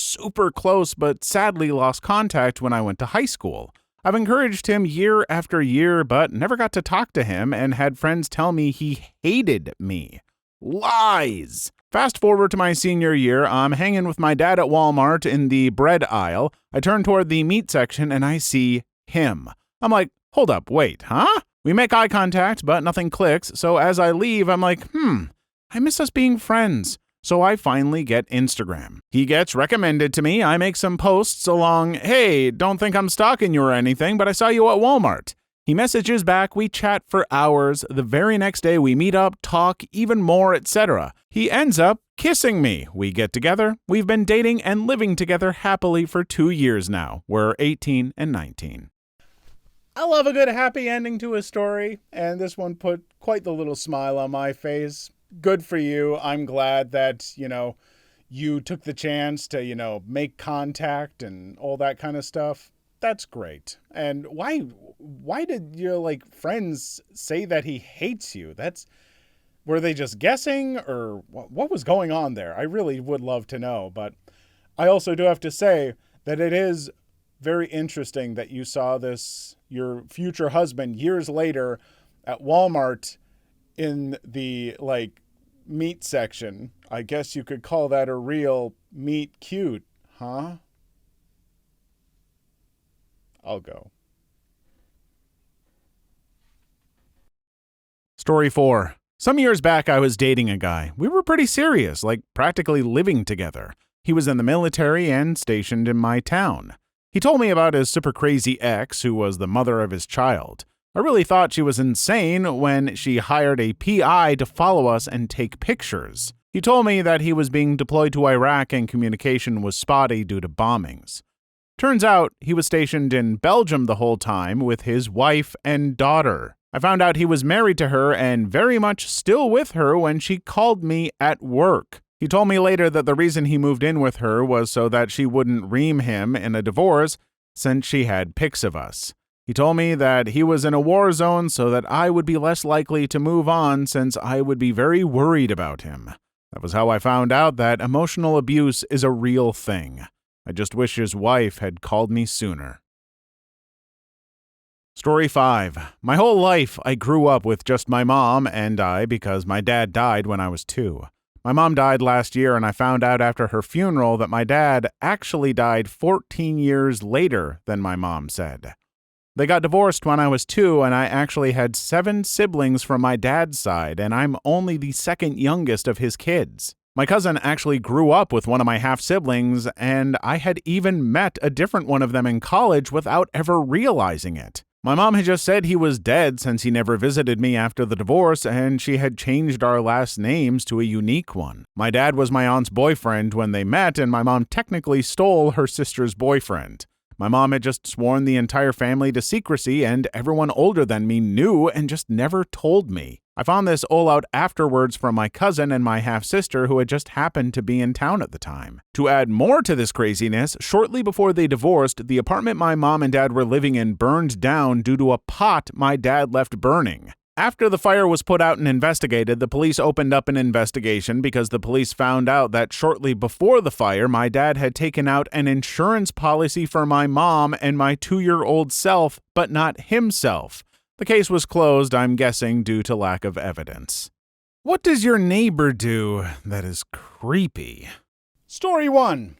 close, but sadly lost contact when I went to high school. I've encouraged him year after year, but never got to talk to him and had friends tell me he hated me. Lies! Fast forward to my senior year, I'm hanging with my dad at Walmart in the bread aisle. I turn toward the meat section and I see him. I'm like, hold up, wait, huh? We make eye contact, but nothing clicks, so as I leave, I'm like, I miss us being friends. So I finally get Instagram. He gets recommended to me. I make some posts along, hey, don't think I'm stalking you or anything, but I saw you at Walmart. He messages back, we chat for hours. The very next day we meet up, talk, even more, etc. He ends up kissing me. We get together. We've been dating and living together happily for 2 years now. We're 18 and 19. I love a good happy ending to a story, and this one put quite the little smile on my face. Good for you. I'm glad that, you took the chance to, make contact and all that kind of stuff. That's great. And why did your friends say that he hates you? Were they just guessing, or what was going on there? I really would love to know, but I also do have to say that it is very interesting that you saw your future husband years later at Walmart in the meat section. I guess you could call that a real meat cute, huh? I'll go. Story 4. Some years back, I was dating a guy. We were pretty serious, practically living together. He was in the military and stationed in my town. He told me about his super crazy ex, who was the mother of his child. I really thought she was insane when she hired a PI to follow us and take pictures. He told me that he was being deployed to Iraq and communication was spotty due to bombings. Turns out he was stationed in Belgium the whole time with his wife and daughter. I found out he was married to her and very much still with her when she called me at work. He told me later that the reason he moved in with her was so that she wouldn't ream him in a divorce since she had pics of us. He told me that he was in a war zone so that I would be less likely to move on since I would be very worried about him. That was how I found out that emotional abuse is a real thing. I just wish his wife had called me sooner. Story 5. My whole life, I grew up with just my mom and I because my dad died when I was 2. My mom died last year, and I found out after her funeral that my dad actually died 14 years later than my mom said. They got divorced when I was 2, and I actually had 7 siblings from my dad's side, and I'm only the second youngest of his kids. My cousin actually grew up with one of my half-siblings, and I had even met a different one of them in college without ever realizing it. My mom had just said he was dead since he never visited me after the divorce, and she had changed our last names to a unique one. My dad was my aunt's boyfriend when they met, and my mom technically stole her sister's boyfriend. My mom had just sworn the entire family to secrecy, and everyone older than me knew and just never told me. I found this all out afterwards from my cousin and my half-sister who had just happened to be in town at the time. To add more to this craziness, shortly before they divorced, the apartment my mom and dad were living in burned down due to a pot my dad left burning. After the fire was put out and investigated, the police opened up an investigation because the police found out that shortly before the fire, my dad had taken out an insurance policy for my mom and my 2-year-old self, but not himself. The case was closed, I'm guessing, due to lack of evidence. What does your neighbor do that is creepy? Story 1.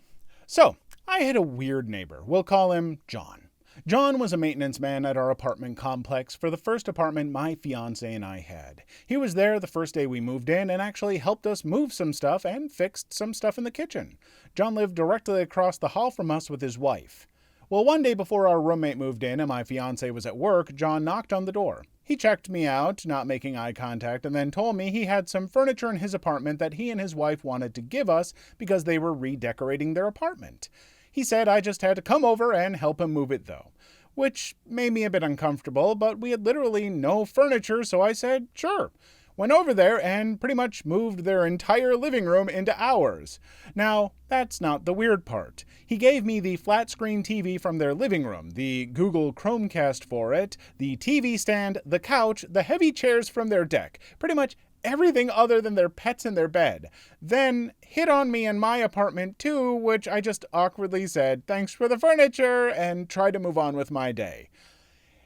So, I had a weird neighbor. We'll call him John. John was a maintenance man at our apartment complex for the first apartment my fiance and I had. He was there the first day we moved in and actually helped us move some stuff and fixed some stuff in the kitchen. John lived directly across the hall from us with his wife. Well, one day before our roommate moved in and my fiance was at work, John knocked on the door. He checked me out, not making eye contact, and then told me he had some furniture in his apartment that he and his wife wanted to give us because they were redecorating their apartment. He said I just had to come over and help him move it though, which made me a bit uncomfortable, but we had literally no furniture, so I said, sure. Went over there and pretty much moved their entire living room into ours. Now, that's not the weird part. He gave me the flat screen TV from their living room, the Google Chromecast for it, the TV stand, the couch, the heavy chairs from their deck, pretty much everything other than their pets in their bed. Then hit on me in my apartment too, which I just awkwardly said, thanks for the furniture, and tried to move on with my day.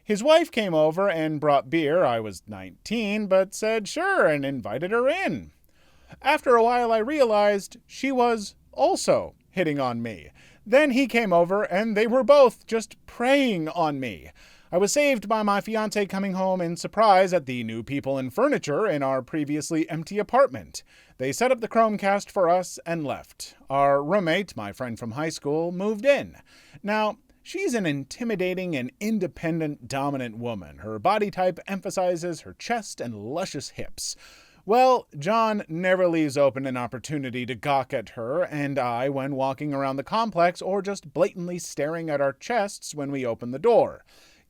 His wife came over and brought beer. I was 19, but said sure and invited her in. After a while, I realized she was also hitting on me. Then he came over and they were both just preying on me. I was saved by my fiance coming home in surprise at the new people and furniture in our previously empty apartment. They set up the Chromecast for us and left. Our roommate, my friend from high school, moved in. Now, she's an intimidating and independent, dominant woman. Her body type emphasizes her chest and luscious hips. Well, John never leaves open an opportunity to gawk at her and I when walking around the complex or just blatantly staring at our chests when we open the door.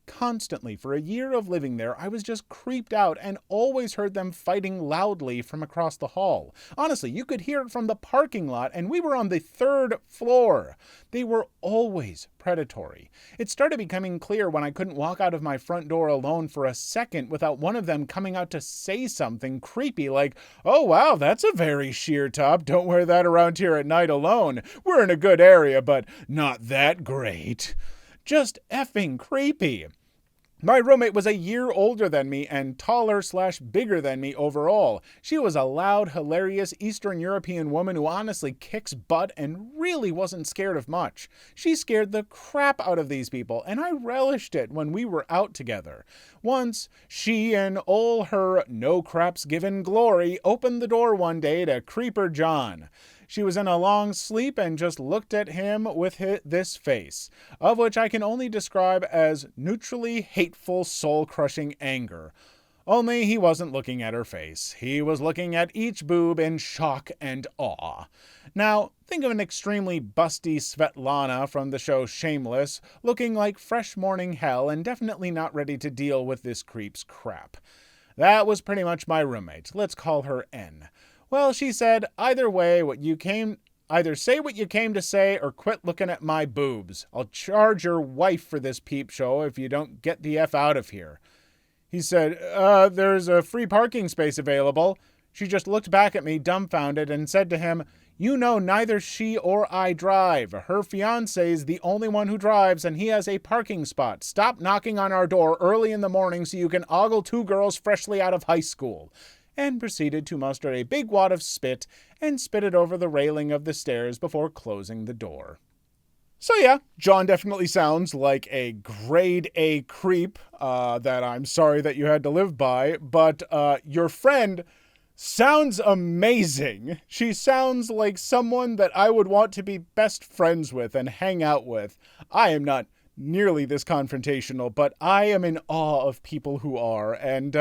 Constantly, for a year of living there, I was just creeped out and always heard them fighting loudly from across the hall. Honestly, you could hear it from the parking lot, and we were on the 3rd floor. They were always predatory. It started becoming clear when I couldn't walk out of my front door alone for a second without one of them coming out to say something creepy like, "Oh wow, that's a very sheer top. Don't wear that around here at night alone. We're in a good area, but not that great." Just effing creepy. My roommate was a year older than me and taller/bigger than me overall. She was a loud, hilarious Eastern European woman who honestly kicks butt and really wasn't scared of much. She scared the crap out of these people, and I relished it when we were out together. Once, she and all her no-craps-given glory opened the door one day to Creeper John. She was in a long sleep and just looked at him with this face, of which I can only describe as neutrally hateful, soul-crushing anger. Only he wasn't looking at her face. He was looking at each boob in shock and awe. Now, think of an extremely busty Svetlana from the show Shameless, looking like fresh morning hell and definitely not ready to deal with this creep's crap. That was pretty much my roommate. Let's call her N. Well, she said, either say what you came to say or quit looking at my boobs. I'll charge your wife for this peep show if you don't get the F out of here. He said, there's a free parking space available. She just looked back at me dumbfounded and said to him, "You know neither she or I drive. Her fiancé's the only one who drives and he has a parking spot. Stop knocking on our door early in the morning so you can ogle 2 girls freshly out of high school." And proceeded to muster a big wad of spit and spit it over the railing of the stairs before closing the door. So yeah, John definitely sounds like a grade A creep that I'm sorry that you had to live by, but your friend Sounds amazing. She sounds like someone that I would want to be best friends with and hang out with. I am not nearly this confrontational, but I am in awe of people who are. And,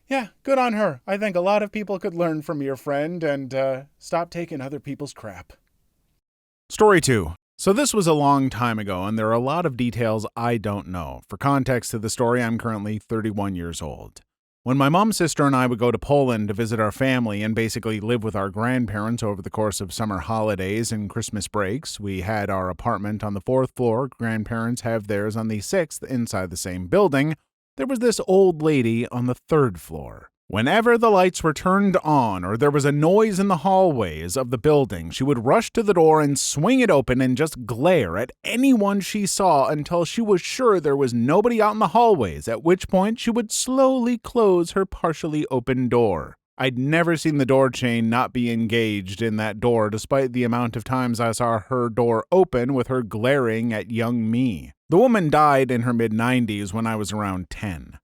yeah, good on her. I think a lot of people could learn from your friend and stop taking other people's crap. Story 2. So this was a long time ago, and there are a lot of details I don't know. For context to the story, I'm currently 31 years old. When my mom, sister, and I would go to Poland to visit our family and basically live with our grandparents over the course of summer holidays and Christmas breaks, we had our apartment on the 4th floor. Grandparents have theirs on the 6th inside the same building. There was this old lady on the 3rd floor. Whenever the lights were turned on or there was a noise in the hallways of the building, she would rush to the door and swing it open and just glare at anyone she saw until she was sure there was nobody out in the hallways, at which point she would slowly close her partially open door. I'd never seen the door chain not be engaged in that door despite the amount of times I saw her door open with her glaring at young me. The woman died in her mid-90s when I was around 10.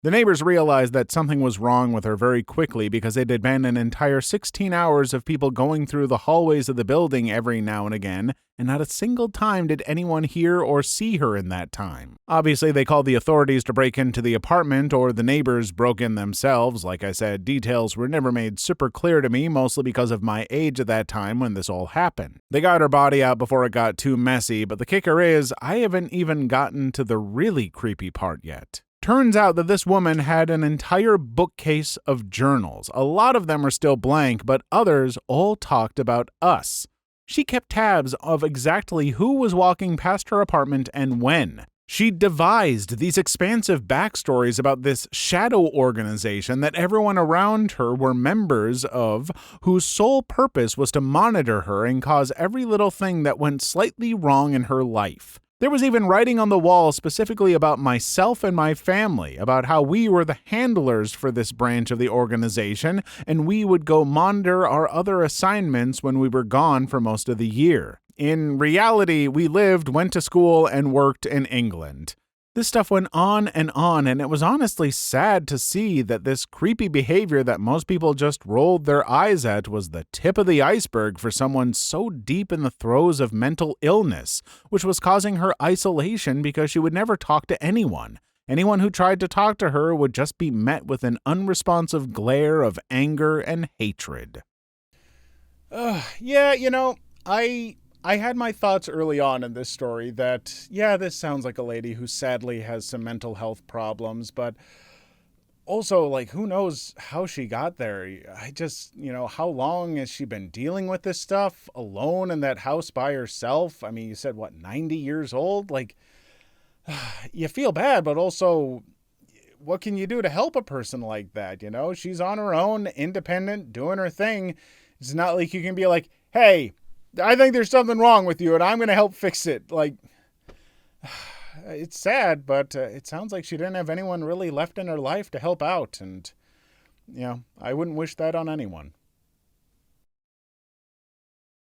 The neighbors realized that something was wrong with her very quickly because it had been an entire 16 hours of people going through the hallways of the building every now and again, and not a single time did anyone hear or see her in that time. Obviously, they called the authorities to break into the apartment, or the neighbors broke in themselves. Like I said, details were never made super clear to me, mostly because of my age at that time when this all happened. They got her body out before it got too messy, but the kicker is, I haven't even gotten to the really creepy part yet. Turns out that this woman had an entire bookcase of journals. A lot of them are still blank, but others all talked about us. She kept tabs of exactly who was walking past her apartment and when. She devised these expansive backstories about this shadow organization that everyone around her were members of, whose sole purpose was to monitor her and cause every little thing that went slightly wrong in her life. There was even writing on the wall specifically about myself and my family, about how we were the handlers for this branch of the organization, and we would go monitor our other assignments when we were gone for most of the year. In reality, we lived, went to school, and worked in England. This stuff went on, and it was honestly sad to see that this creepy behavior that most people just rolled their eyes at was the tip of the iceberg for someone so deep in the throes of mental illness, which was causing her isolation because she would never talk to anyone. Anyone who tried to talk to her would just be met with an unresponsive glare of anger and hatred. Yeah, I had my thoughts early on in this story that, yeah, this sounds like a lady who sadly has some mental health problems, but also, like, who knows how she got there? I just, how long has she been dealing with this stuff alone in that house by herself? I mean, you said, 90 years old? Like, you feel bad, but also, what can you do to help a person like that? She's on her own, independent, doing her thing. It's not like you can be like, hey, I think there's something wrong with you, and I'm going to help fix it. Like, it's sad, but it sounds like she didn't have anyone really left in her life to help out, and, I wouldn't wish that on anyone.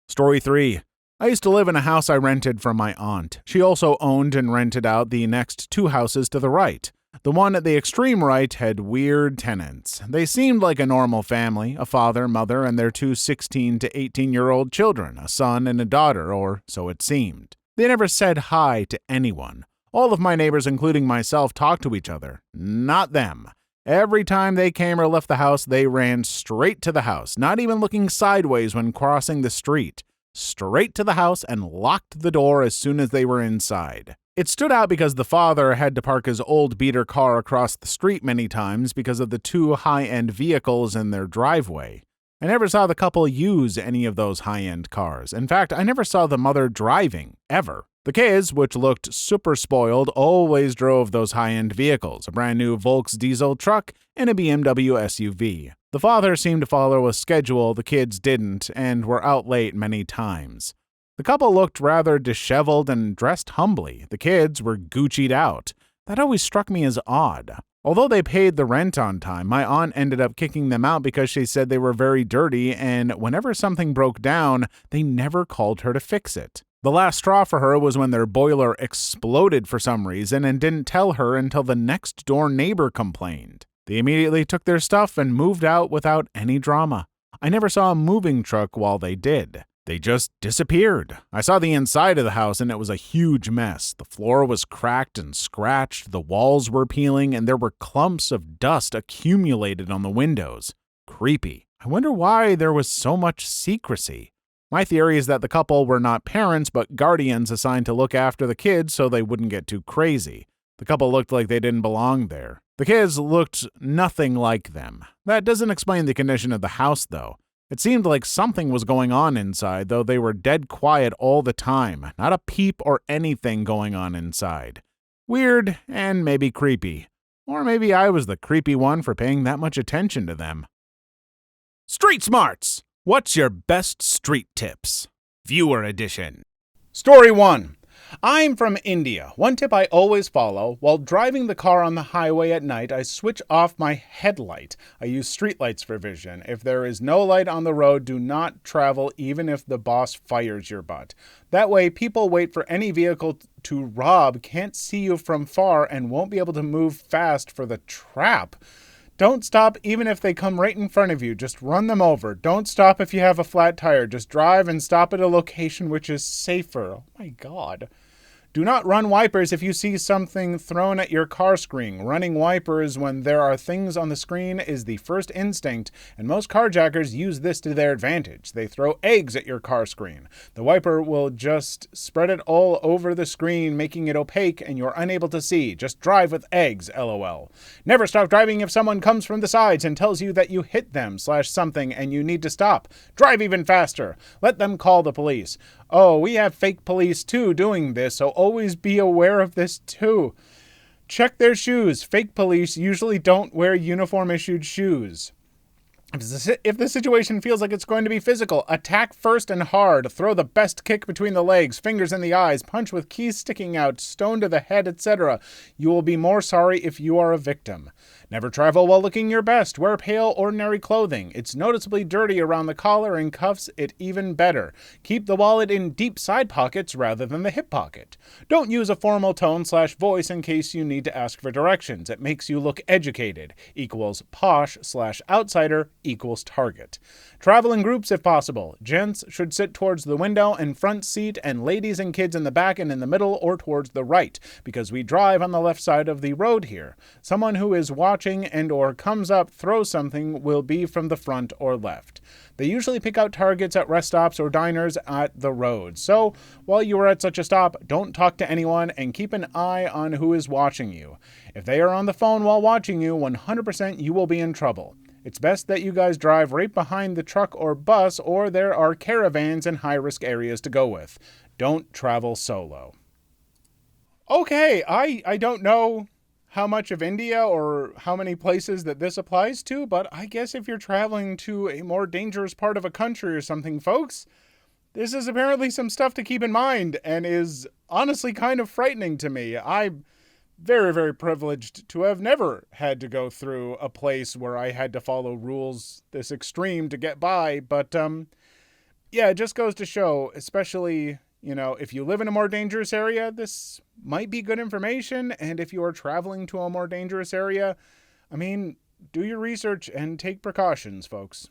Story 3. I used to live in a house I rented from my aunt. She also owned and rented out the next 2 houses to the right. The one at the extreme right had weird tenants. They seemed like a normal family, a father, mother, and their 2 16 to 18-year-old children, a son and a daughter, or so it seemed. They never said hi to anyone. All of my neighbors, including myself, talked to each other. Not them. Every time they came or left the house, they ran straight to the house, not even looking sideways when crossing the street. Straight to the house and locked the door as soon as they were inside. It stood out because the father had to park his old beater car across the street many times because of the 2 high-end vehicles in their driveway. I never saw the couple use any of those high-end cars. In fact, I never saw the mother driving, ever. The kids, which looked super spoiled, always drove those high-end vehicles, a brand new Volks diesel truck and a BMW SUV. The father seemed to follow a schedule the kids didn't, and were out late many times. The couple looked rather disheveled and dressed humbly. The kids were Gucci'd out. That always struck me as odd. Although they paid the rent on time, my aunt ended up kicking them out because she said they were very dirty, and whenever something broke down, they never called her to fix it. The last straw for her was when their boiler exploded for some reason and didn't tell her until the next door neighbor complained. They immediately took their stuff and moved out without any drama. I never saw a moving truck while they did. They just disappeared. I saw the inside of the house and it was a huge mess. The floor was cracked and scratched, the walls were peeling, and there were clumps of dust accumulated on the windows. Creepy. I wonder why there was so much secrecy. My theory is that the couple were not parents but guardians assigned to look after the kids so they wouldn't get too crazy. The couple looked like they didn't belong there. The kids looked nothing like them. That doesn't explain the condition of the house, though. It seemed like something was going on inside, though they were dead quiet all the time. Not a peep or anything going on inside. Weird and maybe creepy. Or maybe I was the creepy one for paying that much attention to them. Street Smarts! What's your best street tips? Viewer edition. Story 1. I'm from India. One tip I always follow: while driving the car on the highway at night, I switch off my headlight. I use streetlights for vision. If there is no light on the road, do not travel even if the boss fires your butt. That way, people wait for any vehicle to rob can't see you from far and won't be able to move fast for the trap. Don't stop even if they come right in front of you. Just run them over. Don't stop if you have a flat tire. Just drive and stop at a location which is safer. Oh my God. Do not run wipers if you see something thrown at your car screen. Running wipers when there are things on the screen is the first instinct, and most carjackers use this to their advantage. They throw eggs at your car screen. The wiper will just spread it all over the screen, making it opaque and you're unable to see. Just drive with eggs, LOL. Never stop driving if someone comes from the sides and tells you that you hit them/something and you need to stop. Drive even faster. Let them call the police. Oh, we have fake police too doing this, so always be aware of this too. Check their shoes. Fake police usually don't wear uniform-issued shoes. If the situation feels like it's going to be physical, attack first and hard. Throw the best kick between the legs, fingers in the eyes, punch with keys sticking out, stone to the head, etc. You will be more sorry if you are a victim. Never travel while looking your best. Wear pale, ordinary clothing. It's noticeably dirty around the collar and cuffs it even better. Keep the wallet in deep side pockets rather than the hip pocket. Don't use a formal tone/voice in case you need to ask for directions. It makes you look educated. Equals posh/outsider equals target. Travel in groups if possible. Gents should sit towards the window and front seat, and ladies and kids in the back and in the middle or towards the right, because we drive on the left side of the road here. Someone who is watching and or comes up, throws something, will be from the front or left. They usually pick out targets at rest stops or diners at the road. So while you are at such a stop, don't talk to anyone and keep an eye on who is watching you. If they are on the phone while watching you, 100% you will be in trouble. It's best that you guys drive right behind the truck or bus, or there are caravans and high-risk areas to go with. Don't travel solo. Okay, I don't know how much of India or how many places that this applies to, but I guess if you're traveling to a more dangerous part of a country or something, folks, this is apparently some stuff to keep in mind and is honestly kind of frightening to me. I'm very, very privileged to have never had to go through a place where I had to follow rules this extreme to get by, but yeah, it just goes to show, especially, if you live in a more dangerous area, this might be good information. And if you are traveling to a more dangerous area, do your research and take precautions, folks.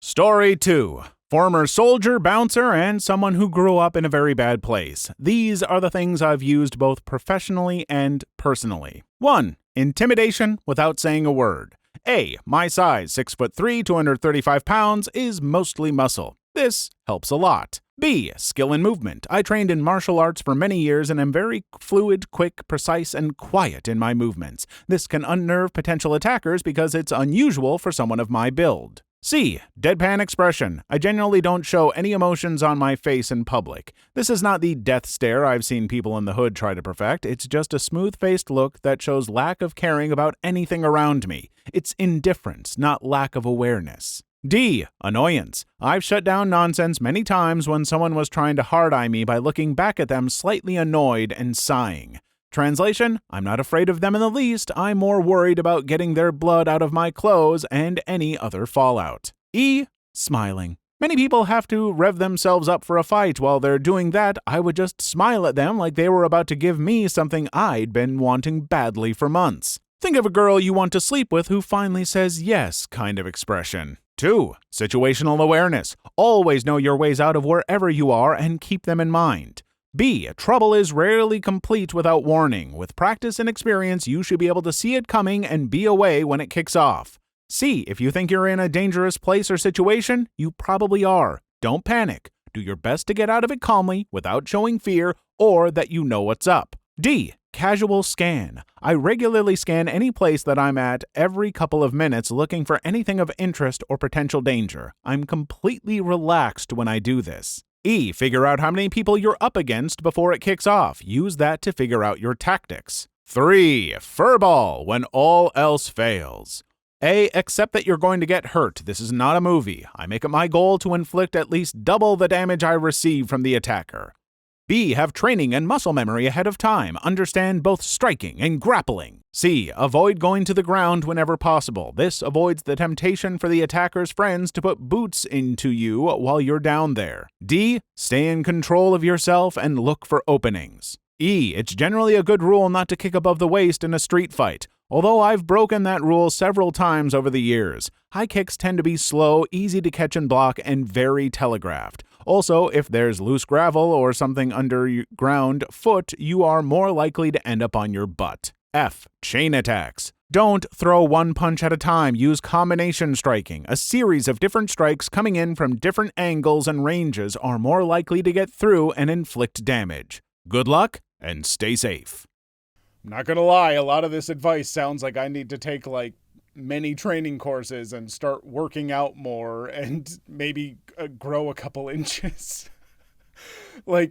Story 2. Former soldier, bouncer, and someone who grew up in a very bad place. These are the things I've used both professionally and personally. 1. Intimidation without saying a word. A. My size, 6'3", 235 pounds, is mostly muscle. This helps a lot. B. Skill and movement. I trained in martial arts for many years and am very fluid, quick, precise, and quiet in my movements. This can unnerve potential attackers because it's unusual for someone of my build. C. Deadpan expression. I generally don't show any emotions on my face in public. This is not the death stare I've seen people in the hood try to perfect. It's just a smooth-faced look that shows lack of caring about anything around me. It's indifference, not lack of awareness. D. Annoyance. I've shut down nonsense many times when someone was trying to hard-eye me by looking back at them slightly annoyed and sighing. Translation, I'm not afraid of them in the least, I'm more worried about getting their blood out of my clothes and any other fallout. E. Smiling. Many people have to rev themselves up for a fight. While they're doing that, I would just smile at them like they were about to give me something I'd been wanting badly for months. Think of a girl you want to sleep with who finally says yes kind of expression. 2. Situational awareness. Always know your ways out of wherever you are and keep them in mind. B. Trouble is rarely complete without warning. With practice and experience, you should be able to see it coming and be away when it kicks off. C. If you think you're in a dangerous place or situation, you probably are. Don't panic. Do your best to get out of it calmly without showing fear or that you know what's up. D. Casual scan. I regularly scan any place that I'm at every couple of minutes looking for anything of interest or potential danger. I'm completely relaxed when I do this. E. Figure out how many people you're up against before it kicks off. Use that to figure out your tactics. 3. Furball when all else fails. A. Accept that you're going to get hurt. This is not a movie. I make it my goal to inflict at least double the damage I receive from the attacker. B. Have training and muscle memory ahead of time. Understand both striking and grappling. C. Avoid going to the ground whenever possible. This avoids the temptation for the attacker's friends to put boots into you while you're down there. D. Stay in control of yourself and look for openings. E. It's generally a good rule not to kick above the waist in a street fight, although I've broken that rule several times over the years. High kicks tend to be slow, easy to catch and block, and very telegraphed. Also, if there's loose gravel or something underground foot, you are more likely to end up on your butt. F. Chain attacks. Don't throw one punch at a time. Use combination striking. A series of different strikes coming in from different angles and ranges are more likely to get through and inflict damage. Good luck and stay safe. I'm not gonna lie, a lot of this advice sounds like I need to take many training courses and start working out more and maybe grow a couple inches. I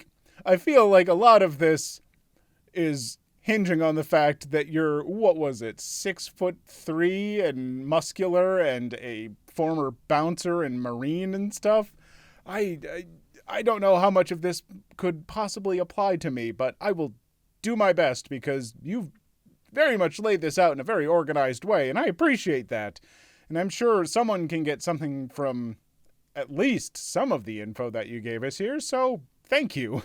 feel like a lot of this is hinging on the fact that you're, 6'3" and muscular and a former bouncer and Marine and stuff. I don't know how much of this could possibly apply to me, but I will do my best because you've very much laid this out in a very organized way, and I appreciate that. And I'm sure someone can get something from at least some of the info that you gave us here, so thank you.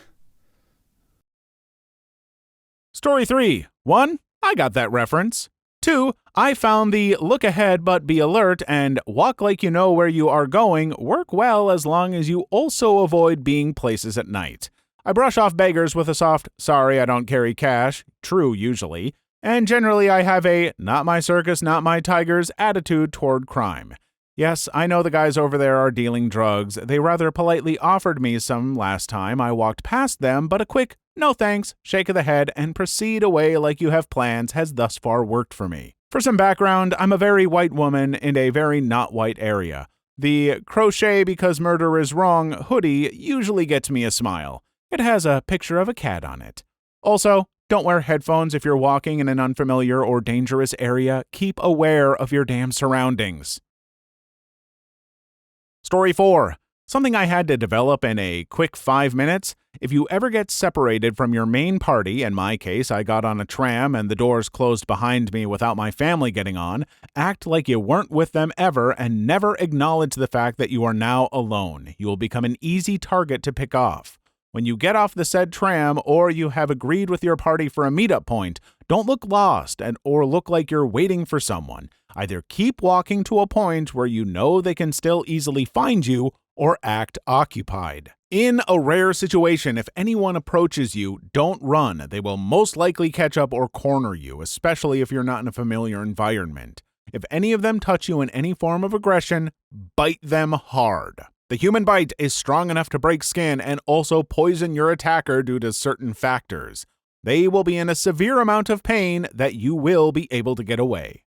Story 3. 1. I got that reference. 2. I found the look ahead but be alert and walk like you know where you are going work well as long as you also avoid being places at night. I brush off beggars with a soft, sorry I don't carry cash, true usually, and generally I have a not my circus, not my tigers attitude toward crime. Yes, I know the guys over there are dealing drugs. They rather politely offered me some last time I walked past them, but a quick, no thanks, shake of the head and proceed away like you have plans has thus far worked for me. For some background, I'm a very white woman in a very not white area. The crochet because murder is wrong hoodie usually gets me a smile. It has a picture of a cat on it. Also, don't wear headphones if you're walking in an unfamiliar or dangerous area. Keep aware of your damn surroundings. Story 4. Something I had to develop in a quick 5 minutes. If you ever get separated from your main party, in my case I got on a tram and the doors closed behind me without my family getting on, act like you weren't with them ever and never acknowledge the fact that you are now alone. You will become an easy target to pick off. When you get off the said tram or you have agreed with your party for a meetup point, don't look lost or look like you're waiting for someone. Either keep walking to a point where you know they can still easily find you or act occupied. In a rare situation, if anyone approaches you, don't run. They will most likely catch up or corner you, especially if you're not in a familiar environment. If any of them touch you in any form of aggression, bite them hard. The human bite is strong enough to break skin and also poison your attacker due to certain factors. They will be in a severe amount of pain that you will be able to get away.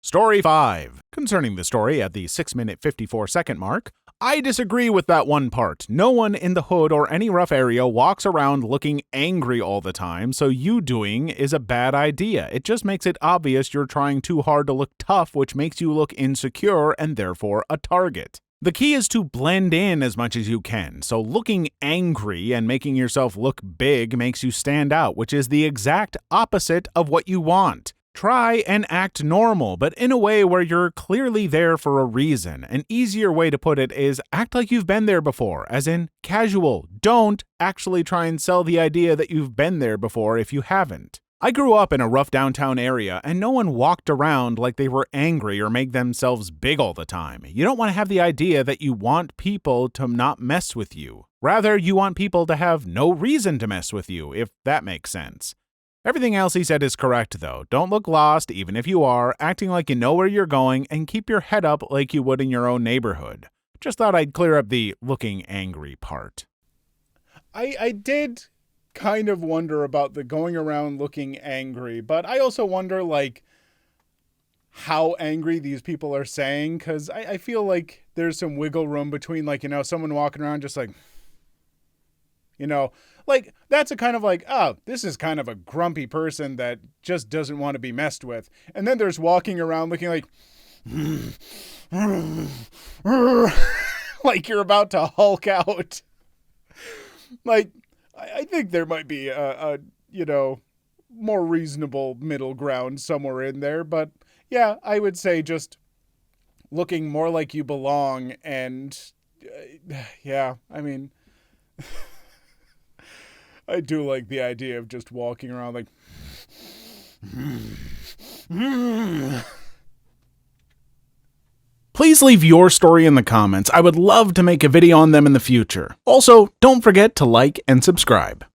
Story 5. Concerning the story at the 6-minute 54-second mark, I disagree with that one part. No one in the hood or any rough area walks around looking angry all the time, so you doing is a bad idea. It just makes it obvious you're trying too hard to look tough, which makes you look insecure and therefore a target. The key is to blend in as much as you can, so looking angry and making yourself look big makes you stand out, which is the exact opposite of what you want. Try and act normal, but in a way where you're clearly there for a reason. An easier way to put it is act like you've been there before, as in casual. Don't actually try and sell the idea that you've been there before if you haven't. I grew up in a rough downtown area, and no one walked around like they were angry or made themselves big all the time. You don't want to have the idea that you want people to not mess with you. Rather, you want people to have no reason to mess with you, if that makes sense. Everything else he said is correct, though. Don't look lost, even if you are, acting like you know where you're going, and keep your head up like you would in your own neighborhood. Just thought I'd clear up the looking angry part. I did kind of wonder about the going around looking angry, but I also wonder, like, how angry these people are saying, because I feel like there's some wiggle room between, like, someone walking around just like, like, that's a kind of like, oh, this is kind of a grumpy person that just doesn't want to be messed with. And then there's walking around looking like, like you're about to Hulk out. Like, I think there might be a more reasonable middle ground somewhere in there. But yeah, I would say just looking more like you belong. And yeah, I mean, I do like the idea of just walking around like, Please leave your story in the comments. I would love to make a video on them in the future. Also, don't forget to like and subscribe.